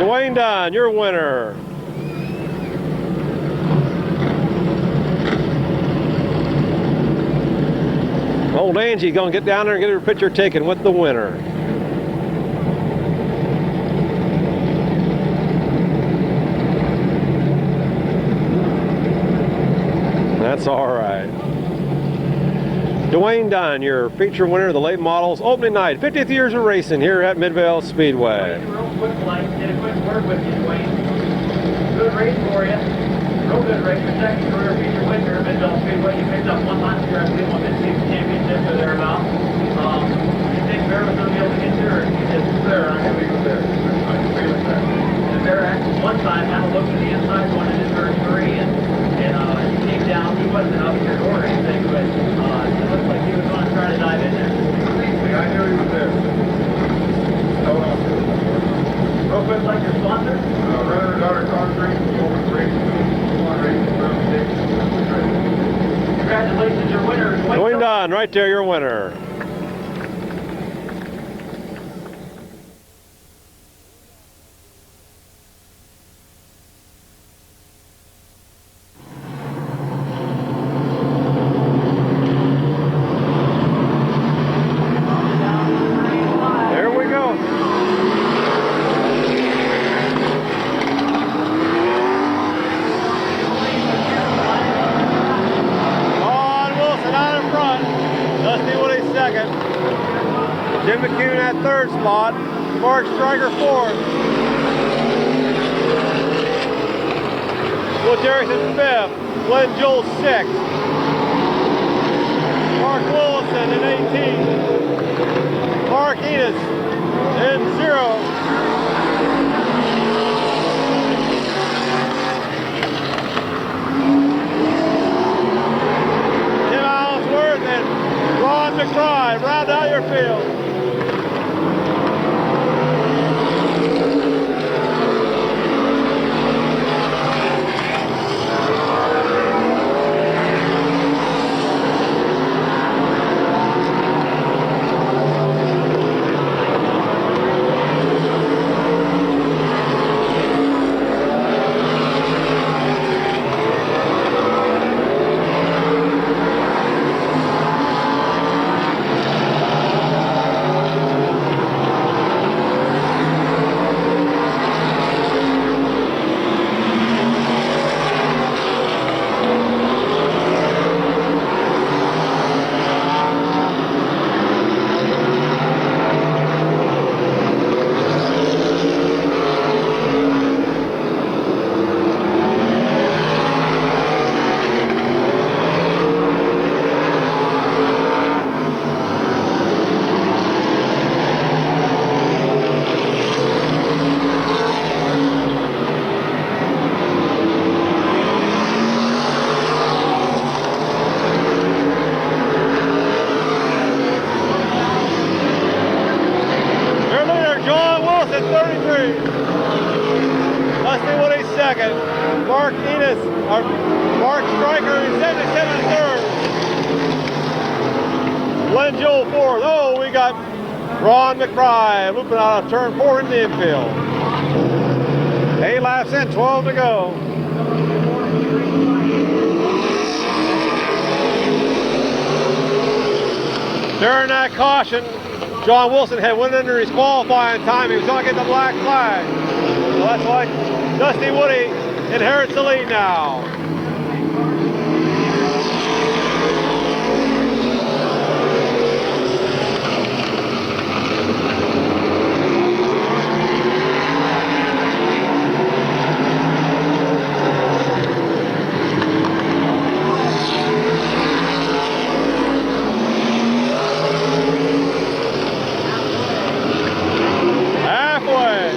Dwayne Dunn, your winner. Old Angie's gonna get down there and get her picture taken with the winner. That's all right. Dwayne Dunn, your feature winner of the late models opening night, 50th years of racing here at Midvale Speedway. Real quick, did a quick word with you, Dwayne. Good race for you. Real good race. Your second career feature winner at Midvale Speedway. You picked up one last year, I believe, on Mid-Season Championship or thereabouts. You think Bear was going to be able to get there, or you just there? I knew he was there. I can feel it there. And Bear actually one time had a look to the inside going into turn 3, and he came down. He wasn't up your door or anything, but it looked like he was going to try to dive in there. I knew he was there. Real quick, like your sponsor? Brother and daughter concrete, over 3. Congratulations, your winner. Dwayne Dunn, right there, your winner. Jim McCune at third spot, Mark Stryker fourth, Will Jerrington fifth, Glenn Joel sixth, Mark Willison in 18th, Mark Enos in 0. Tim Allensworth and Ron McBride round out your field. 3. Dusty Woody second. Mark Stryker in 77 third. Glenn Jewell fourth. Oh, we got Ron McBride looping out of turn 4 in the infield. 8 laps in, 12 to go. During that caution, John Wilson had went under his qualifying time. He was going to get the black flag. So that's why Dusty Woody inherits the lead now. Halfway.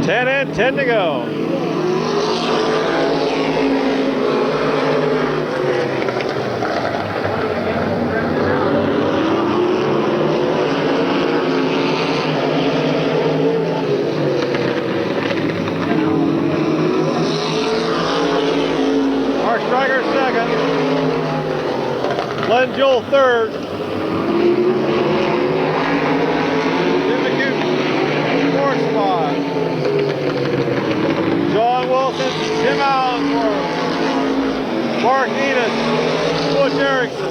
10 in, 10 to go. Mark Stryker second. Glenn Jewell third. Jim McHugh fourth spot. John Wilson, Tim Allensworth, Mark Enos, Butch Erickson.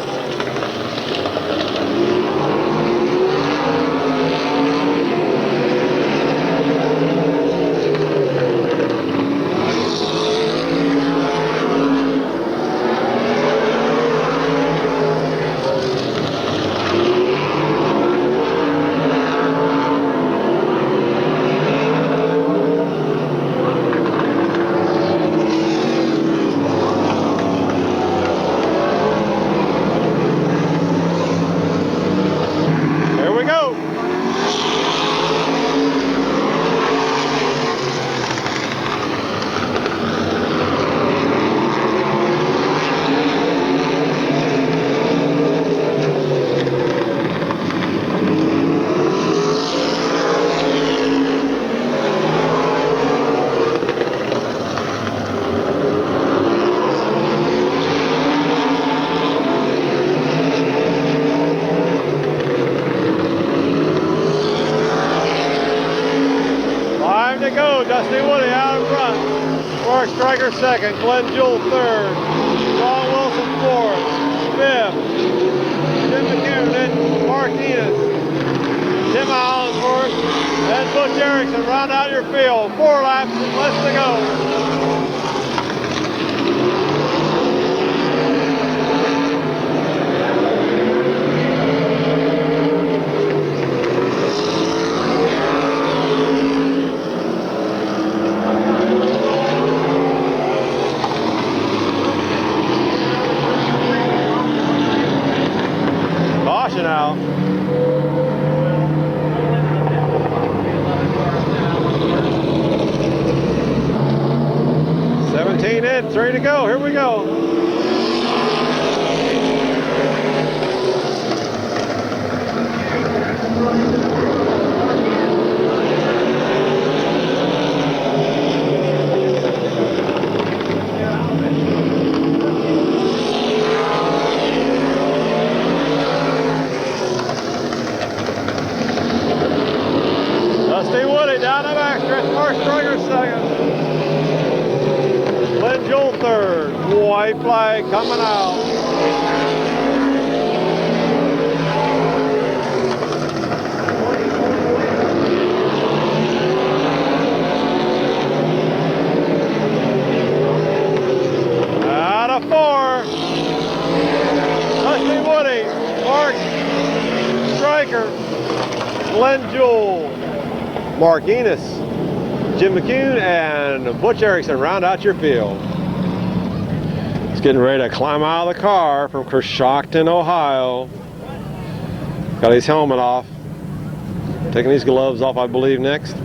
To go, Dusty Woody out in front. Mark Stryker second, Glenn Jewell third, John Wilson fourth, fifth, Jim McHugh, then Mark Enos, Tim Allensworth, and Butch Erickson round out your field. 4 laps and less to go. Now. $17 in, 3 to go. Here we go. Dusty Woody down the backstretch. Mark Stryker second. Glenn Jewell third. White flag coming out. Out of 4. Dusty Woody, Mark Stryker, Glenn Jewell, Mark Enos, Jim McHugh, and Butch Erickson round out your field. He's getting ready to climb out of the car from Coshocton, Ohio. Got his helmet off. Taking his gloves off, I believe, next.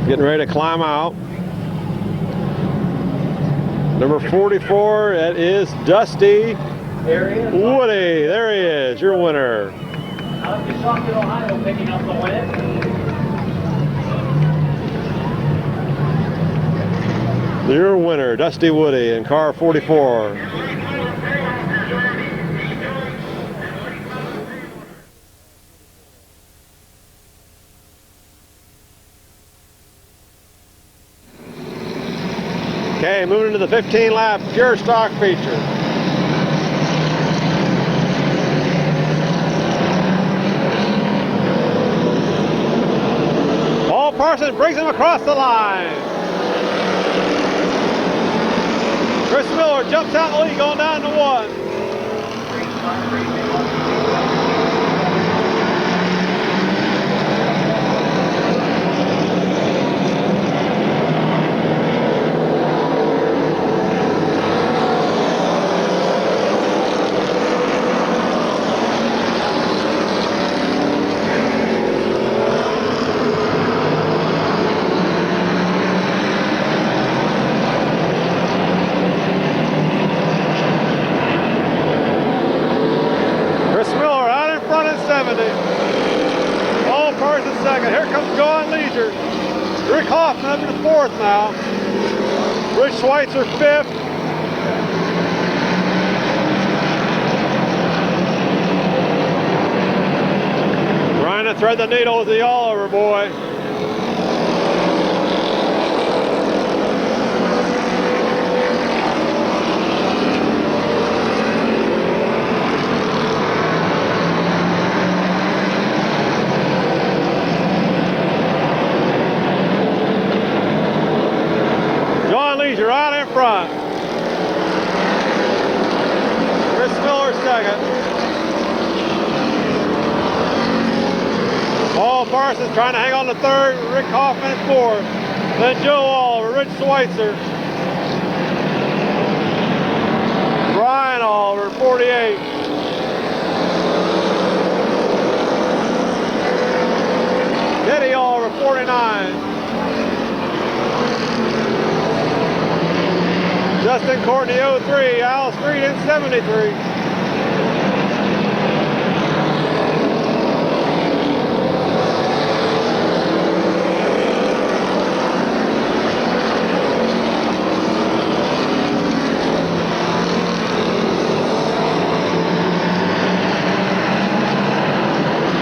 Getting ready to climb out. Number 44, it is Dusty area. Woody, there he is, your winner. Out of Socket, Ohio, picking up the win. Your winner, Dusty Woody in car 44. Okay, moving into the 15 lap pure stock feature. Paul Parsons brings him across the line. Chris Miller jumps out in the lead, going down to 1. Paul Parsons second. Here comes John Leisure. Rick Hoffman up in the 4th now. Rich Schweitzer 5th. Trying to thread the needle with the Oliver boy. Right in front. Chris Miller second. Paul Parsons trying to hang on to 3rd. Rick Hoffman 4th. Then Joe Oliver, Rich Schweitzer. Brian Oliver 48. Eddie Oliver 49. Justin Courtney 03, Al Street in 73.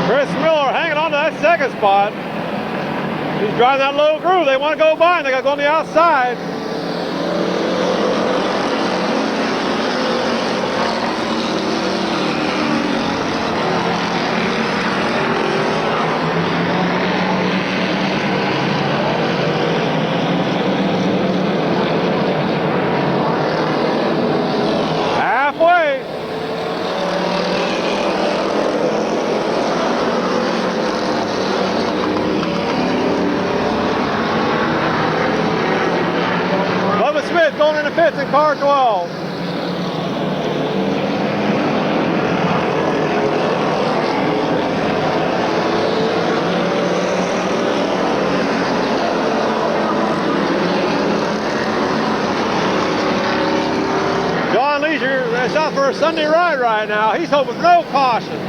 Chris Miller hanging on to that 2nd spot. He's driving that low groove. They want to go by and they got to go on the outside. Going in the pits in car 12. John Leisure is out for a Sunday ride right now. He's hoping for no caution.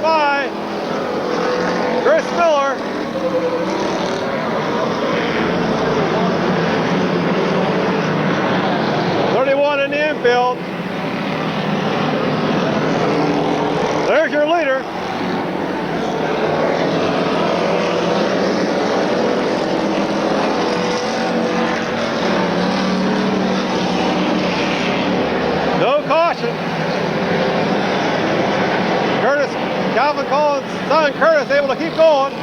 By Chris Miller. In the infield. There's your leader. No caution. Calvin Collins' son Curtis able to keep going.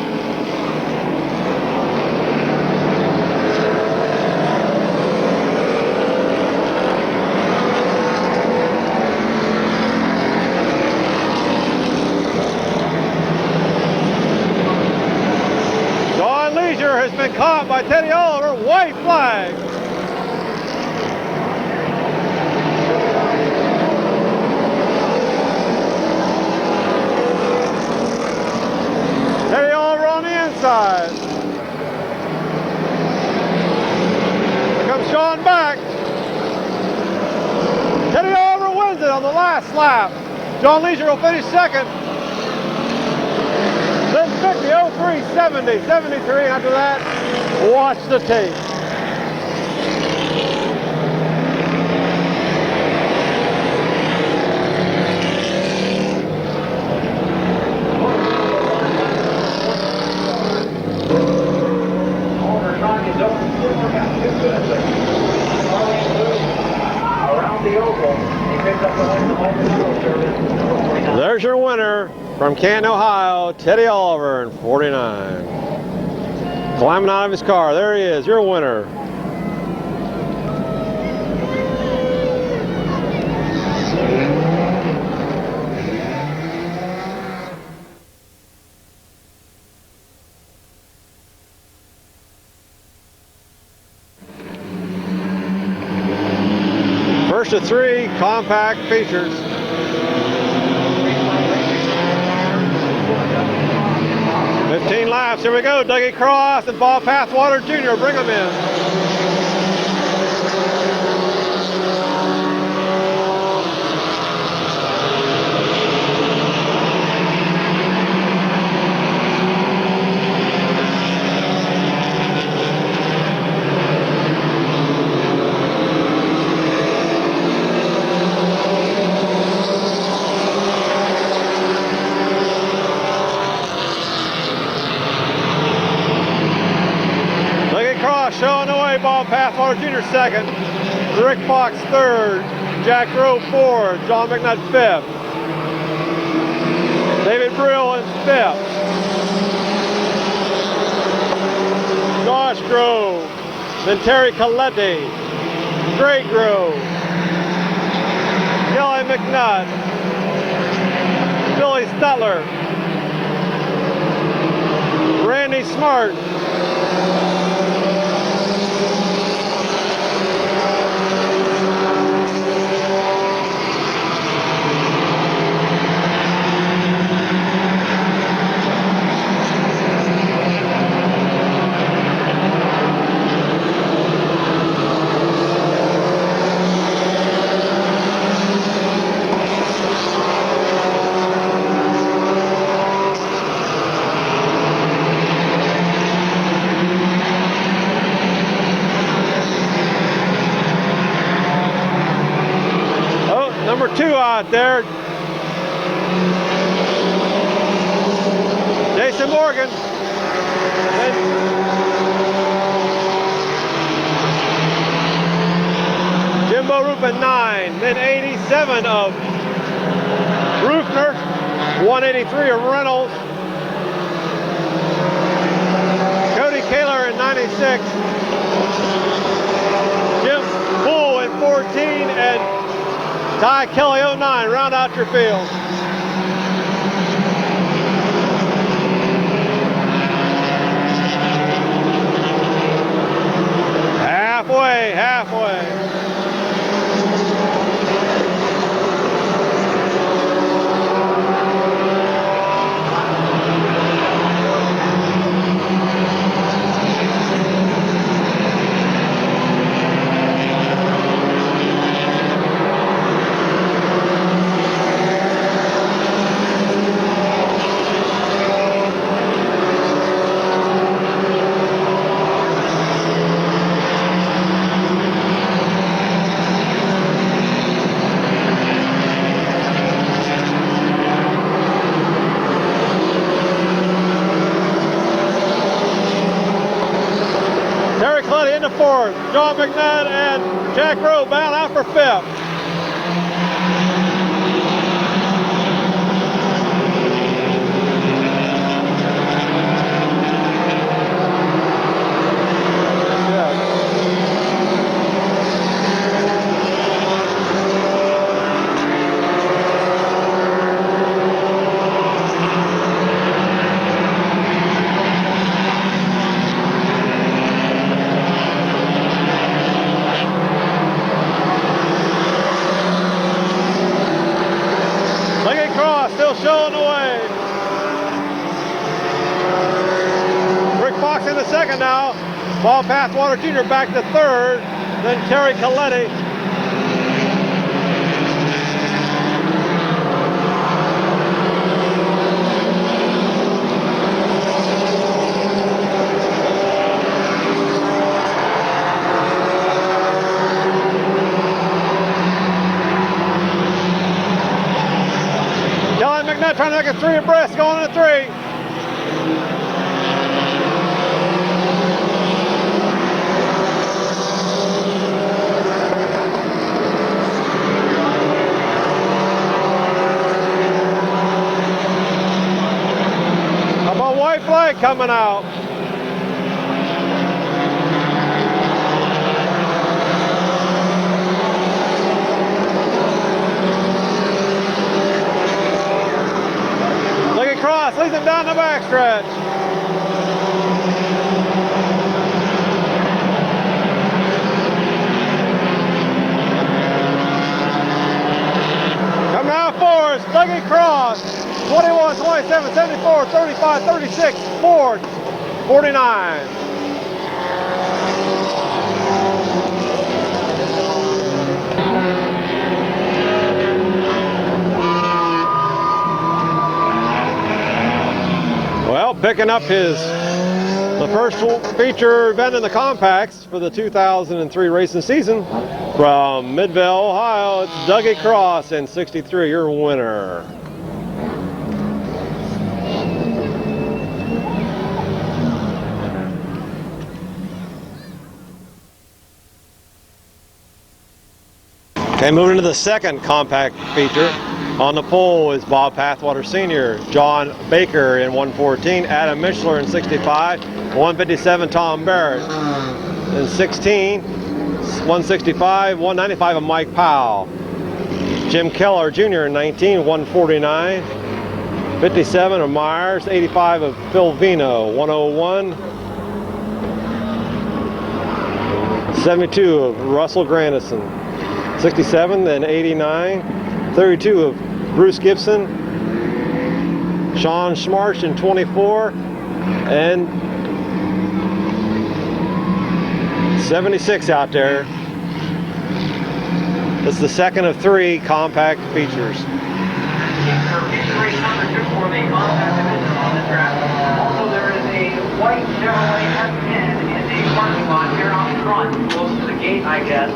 Teddy Oliver wins it on the last lap. John Leisure will finish second. Then 50, 03, 70, 73. After that, watch the tape. There's your winner from Canton, Ohio, Teddy Oliver in 49. Climbing out of his car. There he is, your winner. First of three compact features. "15 laps, here we go. Dougie Cross and Bob Pathwater Jr. Bring them in. Showing the way, Bob Pathwater Jr. second, Rick Fox third, Jack Grove fourth, John McNutt fifth, David Brill in fifth, Josh Grove, then Terry Coletti, Greg Grove, Kelly McNutt, Billy Stutler, Randy Smart, number 2 out there, Jason Morgan. Then Jimbo Rupin 9. Then 87 of Rufner. 183 of Reynolds. Cody Kaler in 96. Jim Bull in 14. And Ty Kelly 09, round out your field. Halfway. In the fourth, John McNutt and Jack Rowe bound out for fifth. Still showing the way. Rick Fox in the second now. Bob Pathwater Jr. back to third. Then Terry Coletti. trying to make it 3 abreast, going into 3. How about white flag coming out? Cross, leads him down the backstretch. Coming out Forrest, Dougie Cross, 21, 27, 74, 35, 36, Ford, 49. Well, picking up the first feature event in the compacts for the 2003 racing season from Midvale, Ohio. It's Dougie Cross in 63, your winner. Okay, moving into the second compact feature. On the pole is Bob Pathwater Sr., John Baker in 114, Adam Mishler in 65, 157 Tom Barrett in 16, 165, 195 of Mike Powell, Jim Keller Jr. in 19, 149, 57 of Myers, 85 of Phil Vino, 101, 72 of Russell Grandison, 67, then 89, 32 of Bruce Gibson, Sean Schmarsh in 24, and 76 out there. This is the second of 3 compact features. Also, there is a white Chevrolet S10 in the parking lot here on the front, close to the gate, I guess.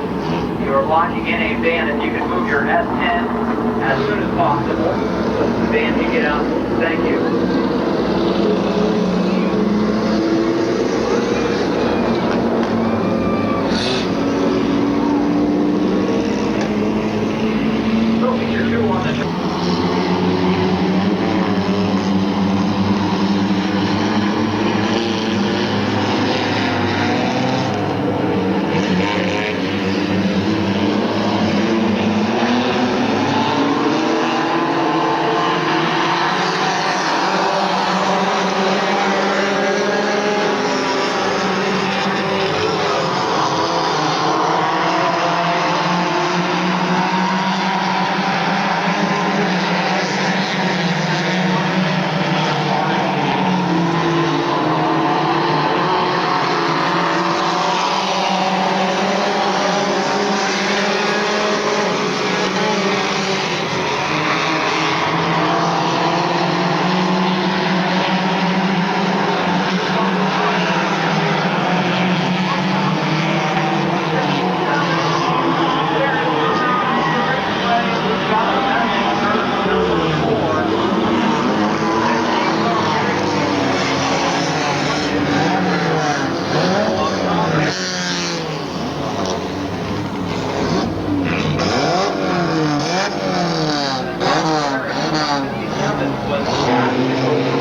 You're locking in a van. If you could move your S10 as soon as possible, the van can get out. Thank you. So, feature 2 on the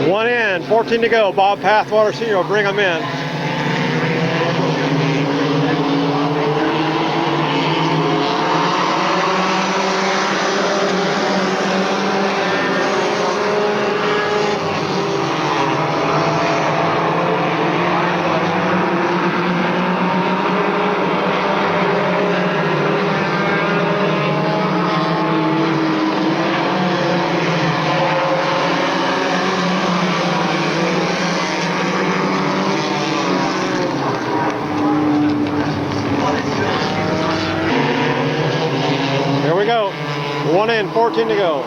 One in, 14 to go. Bob Pathwater Sr. will bring them in. Here we go. One in, 14 to go.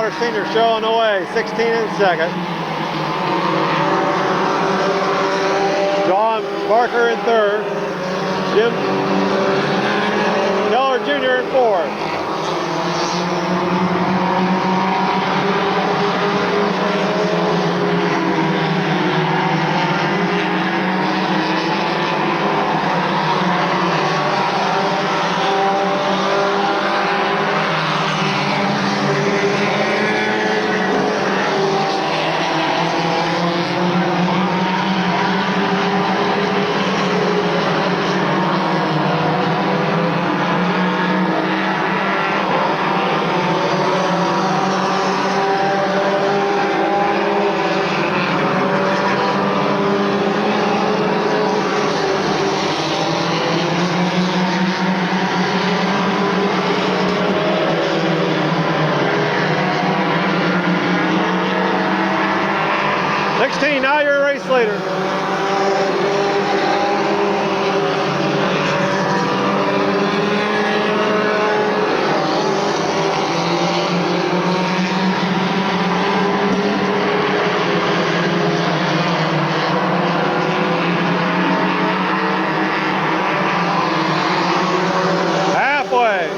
Keller Sr. show on the way, 16 in second. John Barker in third. Jim Keller Jr. in fourth. Now you're a race leader. Halfway.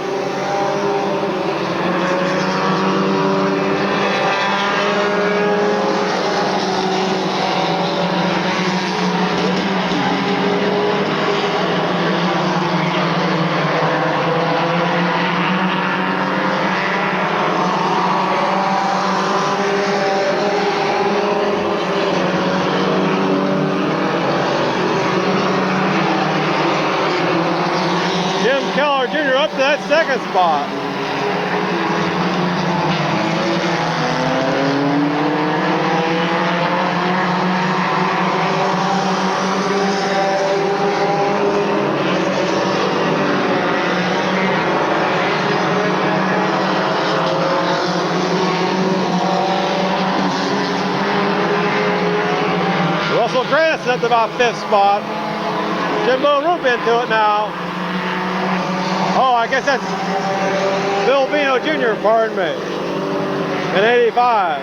Keller Jr. up to that second spot. Russell Grant's at about fifth spot. Getting a little room into it now. Oh, I guess that's Bill Vino Jr., pardon me, in 85.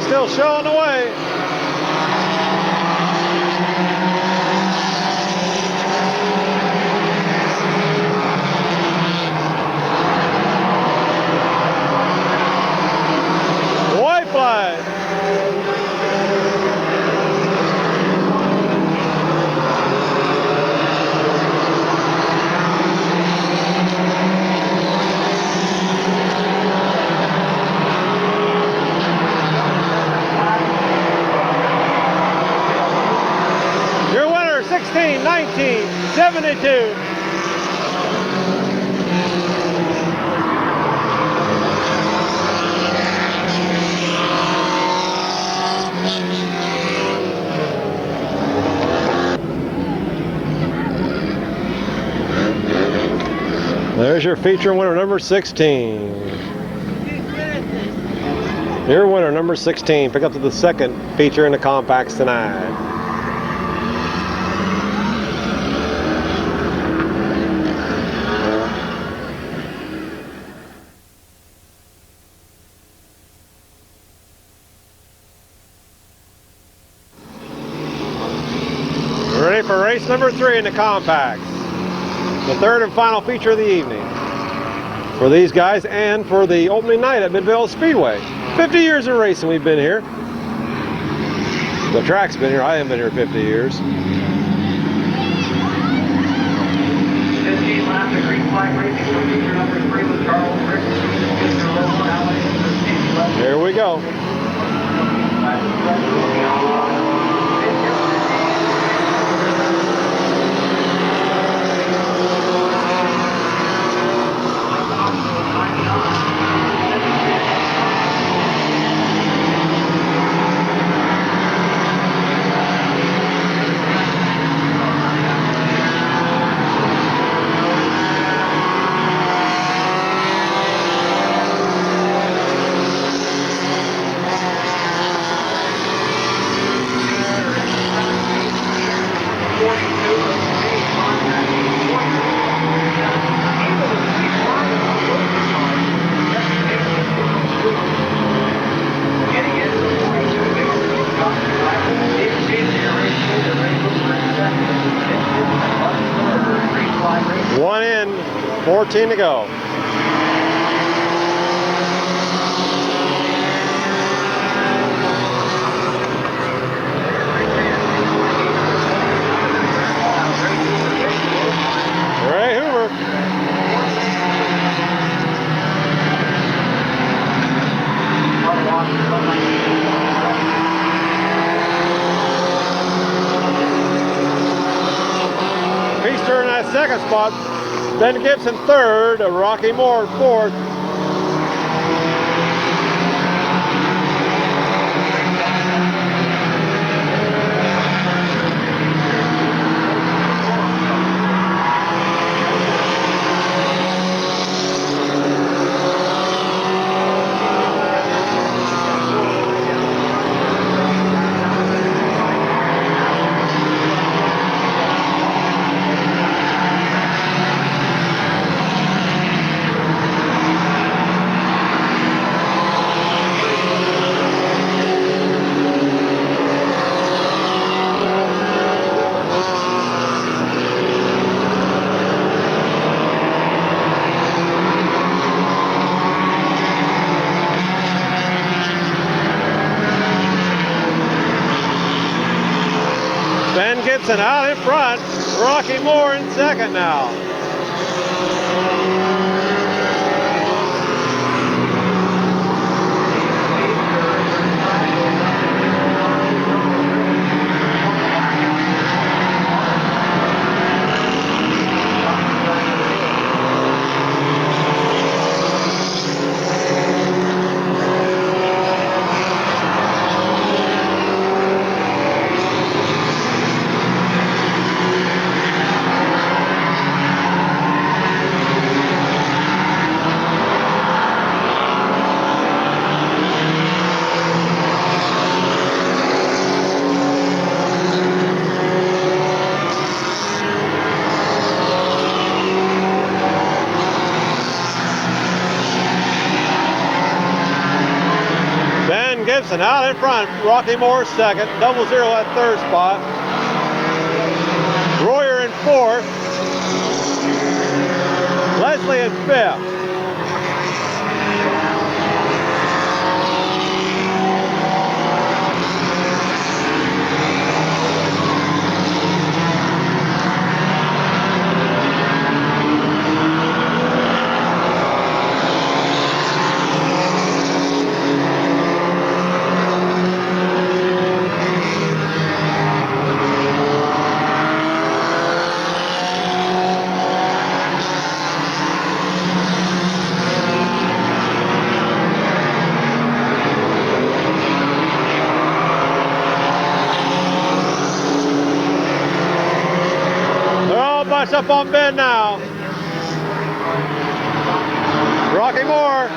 Still showing the way. White flag. Your winner, 16-19-72. There's your feature winner, number 16. Your winner, number 16. Pick up to the second feature in the compacts tonight. Ready for race number 3 in the compacts. The third and final feature of the evening for these guys and for the opening night at Midvale Speedway. 50 years of racing we've been here. The track's been here. I haven't been here 50 years. 15 laps of green flag racing for feature number 3 with Charles Rick. Here we go. One in, 14 to go. Ray Hoover. Feaster in that second spot. Ben Gibson third, Rocky Moore fourth. Ben Gibson out in front, Rocky Moore in second now. Gibson out in front, Rocky Moore second, 00 at third spot. Royer in fourth. Leslie in fifth. Up on Ben now. Rocky Moore.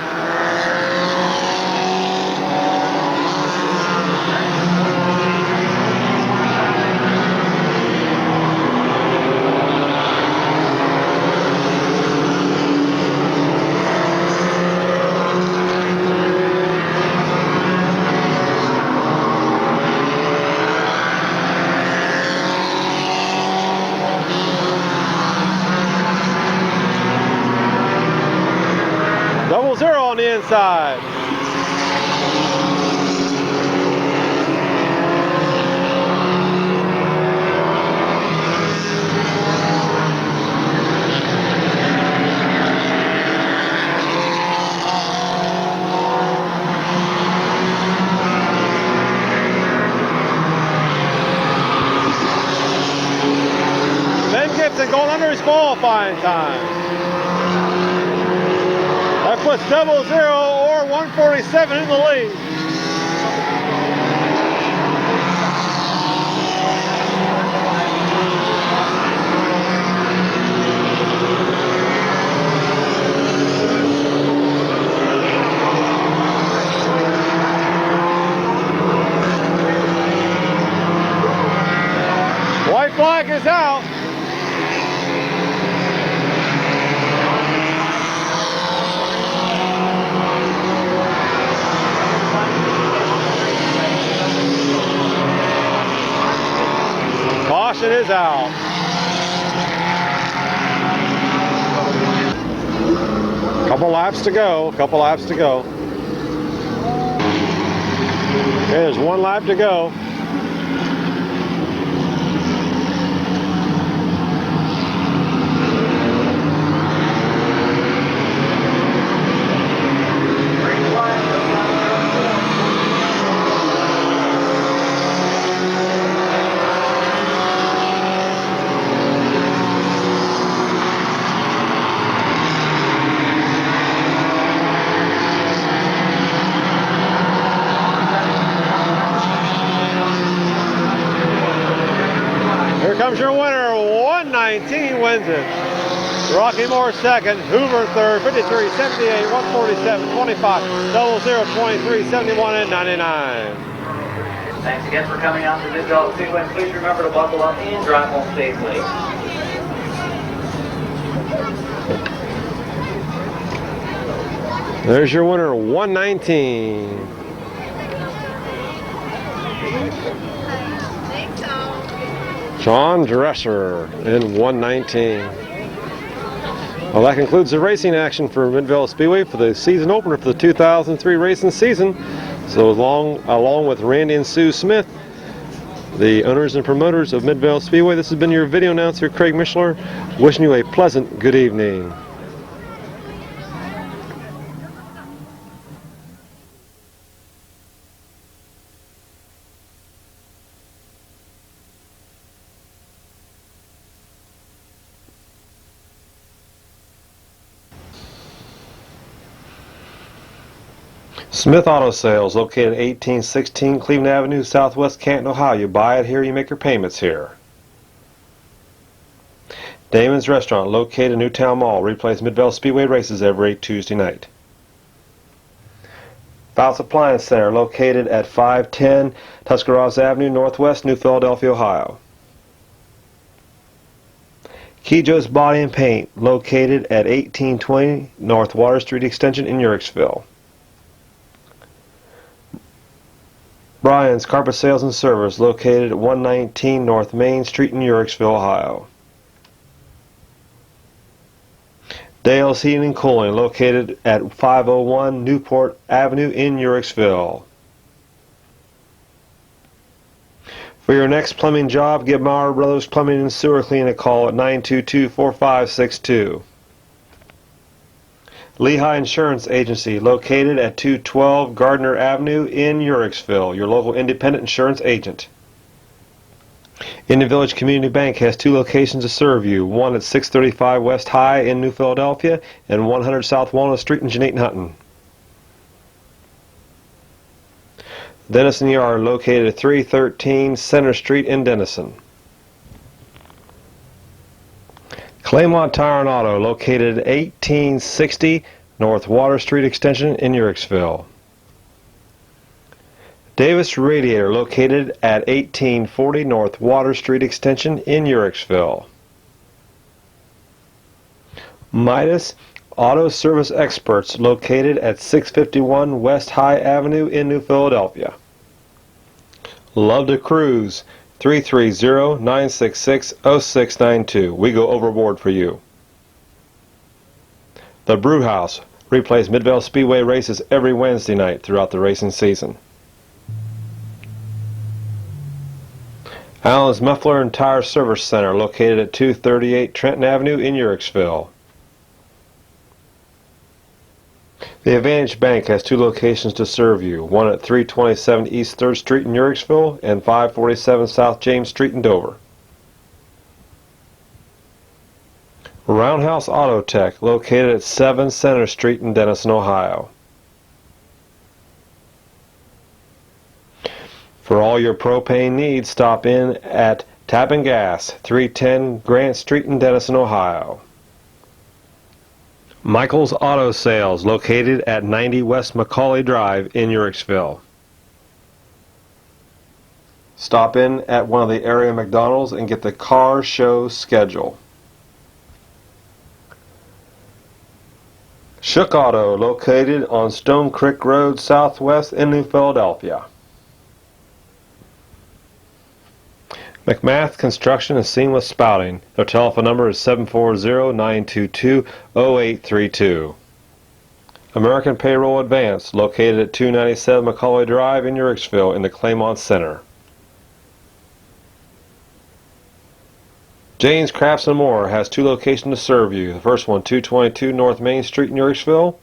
Double zero on the inside. second, going under his qualifying time. That puts 00 or 147 in the lead. White flag is out. Caution is out. Couple laps to go. Couple laps to go. Okay, there's one lap to go. Here comes your winner, 119 wins it. Rocky Moore second, Hoover third, 53, 78, 147, 25, 00, 23, 71, and 99. Thanks again for coming out to Mid-Vid Speedway. And please remember to buckle up and drive home safely. There's your winner, 119. John Dresser in 119. Well, that concludes the racing action for Mid-Vid Speedway for the season opener for the 2003 racing season. So along with Randy and Sue Smith, the owners and promoters of Mid-Vid Speedway, this has been your video announcer, Craig Mishler, wishing you a pleasant good evening. Smith Auto Sales, located at 1816 Cleveland Avenue, Southwest Canton, Ohio. You buy it here, you make your payments here. Damon's Restaurant, located in Newtown Mall, replays Mid-Vid Speedway races every Tuesday night. Fouts Appliance Center, located at 510 Tuscarawas Avenue, Northwest, New Philadelphia, Ohio. Key Joe's Body and Paint, located at 1820 North Water Street Extension in Uricksville. Brian's Carpet Sales and Service, located at 119 North Main Street in Uricksville, Ohio. Dale's Heating and Cooling, located at 501 Newport Avenue in Uricksville. For your next plumbing job, give Maurer Brothers Plumbing and Sewer Cleaning a call at 922-4562. Lehigh Insurance Agency, located at 212 Gardner Avenue in Uricksville, your local independent insurance agent. Indian Village Community Bank has two locations to serve you, one at 635 West High in New Philadelphia and 100 South Walnut Street in Jeanette, Hutton. Denison Yard, located at 313 Center Street in Denison. Claymont Tire and Auto, located at 1860 North Water Street Extension in Uricksville. Davis Radiator, located at 1840 North Water Street Extension in Uricksville. Midas Auto Service Experts, located at 651 West High Avenue in New Philadelphia. Love to Cruise, 330-966-0692. We go overboard for you. The Brew House replays Mid-Vid Speedway races every Wednesday night throughout the racing season. Allen's Muffler and Tire Service Center, located at 238 Trenton Avenue in Uricksville. The Advantage Bank has two locations to serve you, one at 327 East 3rd Street in Uricksville and 547 South James Street in Dover. Roundhouse Auto Tech, located at 7 Center Street in Denison, Ohio. For all your propane needs, stop in at Tap and Gas, 310 Grant Street in Denison, Ohio. Michael's Auto Sales, located at 90 West Macaulay Drive in Uricksville. Stop in at one of the area McDonald's and get the car show schedule. Shook Auto, located on Stone Creek Road Southwest in New Philadelphia. McMath Construction and Seamless Spouting. Their telephone number is 740-922-0832. American Payroll Advance, located at 297 Macaulay Drive in Uricksville in the Claymont Center. Jane's Crafts and More has 2 locations to serve you. The first one, 222 North Main Street in Uricksville,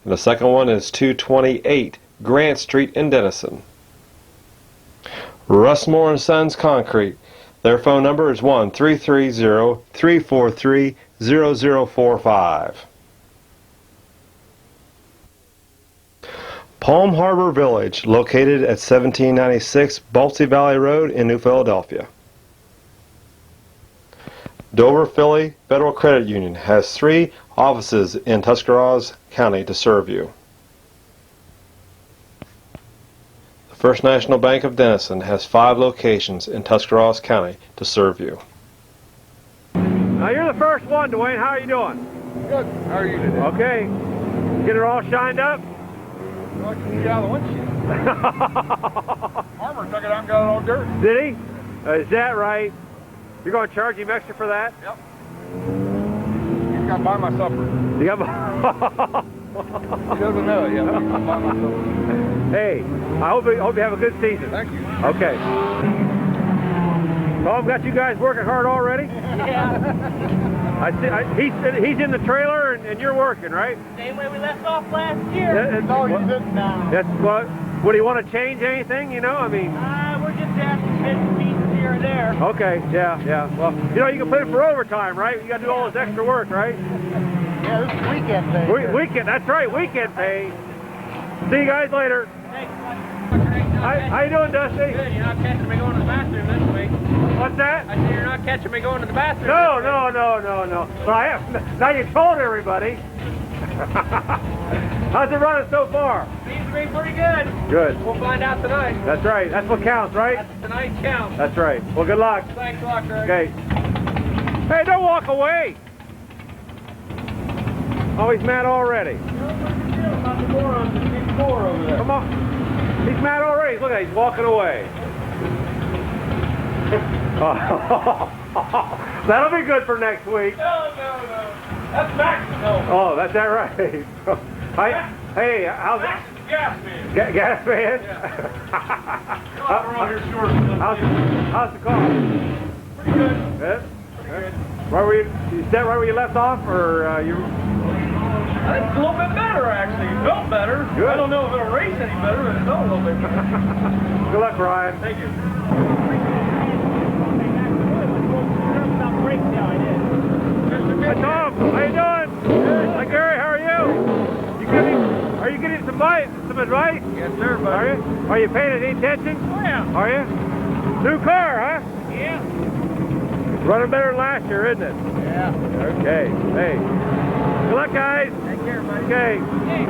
and the second one is 228 Grant Street in Denison. Russmore and Sons Concrete. Their phone number is 1-330-343-0045. Palm Harbor Village, located at 1796 Balsy Valley Road in New Philadelphia. Dover Philly Federal Credit Union has 3 offices in Tuscarawas County to serve you. The First National Bank of Denison has 5 locations in Tuscarawas County to serve you. Now you're the first one, Dwayne. How are you doing? Good. How are you today? Okay. Get it all shined up? Well, I can see out of the windshield. Farmer took it out and got it all dirt. Did he? Is that right? You're going to charge him extra for that? Yep. He's got to buy my supper. You got He doesn't know it yet. He's got to buy my supper. Hey, I hope you have a good season. Thank you. Okay. Tom got you guys working hard already? Yeah. He's in the trailer and you're working, right? Same way we left off last year. No, you didn't. No. That's what. Would he want to change anything? You know, I mean. We're just asking bits and pieces here and there. Okay. Yeah. Well, you know, you can put it for overtime, right? You got to do all this extra work, right? Yeah, this is weekend pay. Weekend. That's right. Weekend pay. See you guys later. How you doing, Dusty? Good. You're not catching me going to the bathroom this week. What's that? I said you're not catching me going to the bathroom. No. But I have. Now you told everybody. How's it running so far? Seems to be pretty good. Good. We'll find out tonight. That's right. That's what counts, right? That's tonight's count. That's right. Well, good luck. Thanks a lot, Greg. Okay. Hey, don't walk away. Oh, he's mad already. Come on. He's mad already. Look at that. He's walking away. That'll be good for next week. No. That's Max. No. Oh, that's that right. Hey, how's it? Gas man. Gas man? How's the car? Pretty good. Good? Right where you set right where you left off, or you? I think it's a little bit better, actually. It felt better. Good. I don't know if it'll race any better, but it felt a little bit better. Good luck, Ryan. Thank you. Hi, Tom. How you doing? Good. Hi, Gary. How are you? Are you getting some advice? Yes, sir, buddy. Are you? Are you paying any attention? Oh, yeah. Are you? New car, huh? Yeah. Running better than last year, isn't it? Yeah. Okay. Hey. Good luck, guys. Take care, buddy. Okay. Hey.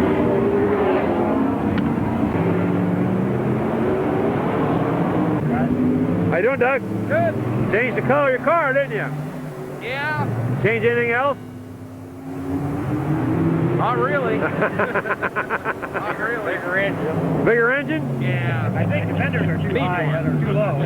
How you doing, Doug? Good. Changed the color of your car, didn't you? Yeah. Change anything else? Not really. Not really. Bigger engine. Bigger engine? Yeah. I think the fenders are too high or too low.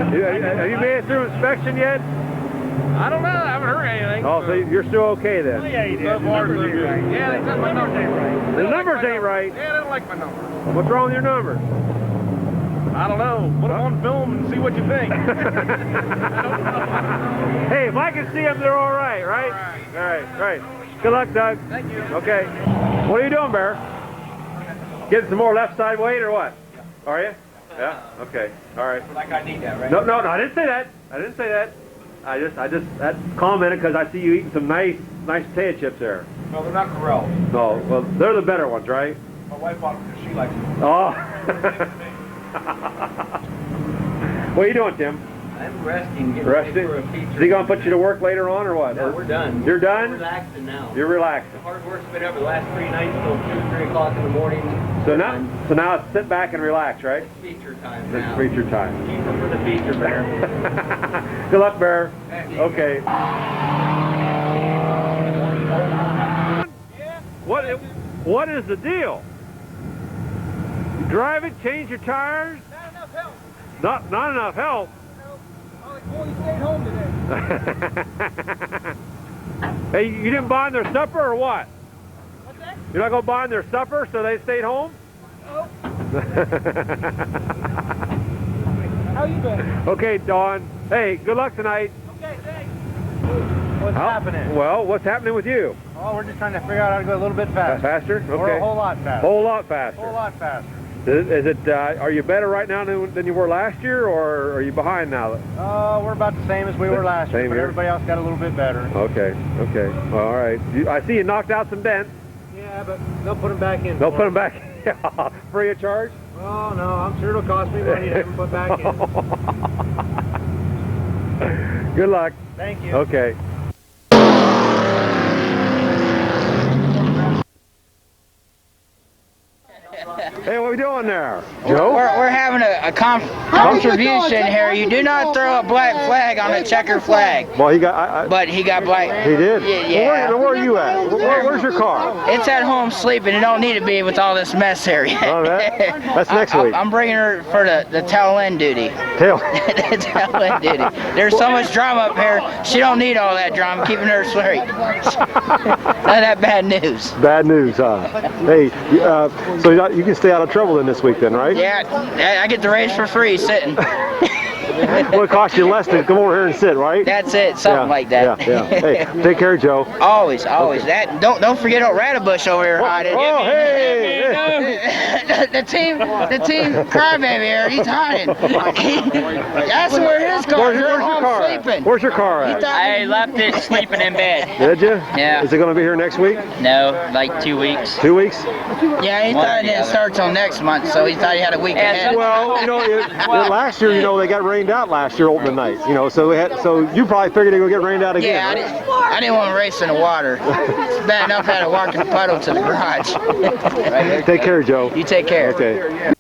Have you made it through inspection yet? I don't know. I haven't heard anything. Oh, so you're still okay Oh, then? yeah, you did. The numbers ain't right. Yeah, they said my numbers ain't right. The numbers ain't right. Yeah, they don't like my numbers. What's wrong with your numbers? I don't know. Put them on film and see what you think. Hey, if I can see them, they're all right, right? All right. Good luck, Doug. Thank you. Okay. What are you doing, Bear? Getting some more left side weight or what? Are you? Yeah? Okay. All right. Like I need that, right? No, I didn't say that. I just that commented because I see you eating some nice potato chips there. No, they're not Corral. No, well, they're the better ones, right? My wife bought them because she likes them. Oh. What are you doing, Tim? I'm resting, getting Resting? ready for a feature. Is he going to put you to work later on or what? No, we're done. You're done? We're relaxing now. You're relaxing. The hard work's been over the last 3 nights till 2, 3 o'clock in the morning. So now it's sit back and relax, right? It's feature time It's now. feature time. Keep them for the feature, Bear. Good luck, Bear. Thank you. Okay. What is the deal? You drive it, change your tires? Not enough help. Not enough help. No. Well, he stayed home today. Hey, you didn't buy them their supper or what? What's that? You're not going to buy them their supper so they stayed home? Oh. How you been? Okay, Dawn. Hey, good luck tonight. Okay, thanks. What's happening? Well, what's happening with you? Oh, we're just trying to figure out how to go a little bit faster. Faster? Okay. Or a whole lot faster. Whole lot faster. Whole lot faster. Is it? Are you better right now than you were last year, or are you behind now? We're about the same as we were last year, but everybody else got a little bit better. Okay. Okay. Well, all right. I see you knocked out some dents. Yeah, but they'll put them back in. They'll put them back free of charge. Oh no, I'm sure it'll cost me money to have them put back in. Good luck. Thank you. Okay. Hey, what are we doing there? Joe? We're having a contribution here. You do not throw a black flag on a checker flag. Well, he got. But he got black. He did. Yeah. Well, where are you at? Where's your car? It's at home sleeping. It don't need to be with all this mess here. Oh, that's next week. I'm bringing her for the tail end duty. Tail. The tail end duty. There's so much drama up here. She don't need all that drama. Keeping her asleep. None of that bad news. Bad news, huh? Hey, so you can stay out of trouble then this week then, right? Yeah, I get the race for free sitting. Well, it costs you less to come over here and sit, right? That's it, something like that. Yeah. Hey, take care, Joe. Always. That. Don't forget old Ratabush over here hiding. Oh, hey! the team crybaby here, he's hiding. That's where his car is. Where's your car? Sleeping. Where's your car at? I left it sleeping in bed. Did you? Yeah. Is it going to be here next week? No, like 2 weeks. 2 weeks? Yeah, he thought it didn't start till next month, so he thought he had a week ahead. Well, last year, they got rained out last year opening night. So you probably figured they were going to get rained out again. Yeah, right? I didn't want to race in the water. It's bad enough I had to walk in the puddle to the garage. Take care, Joe. You take care. Okay.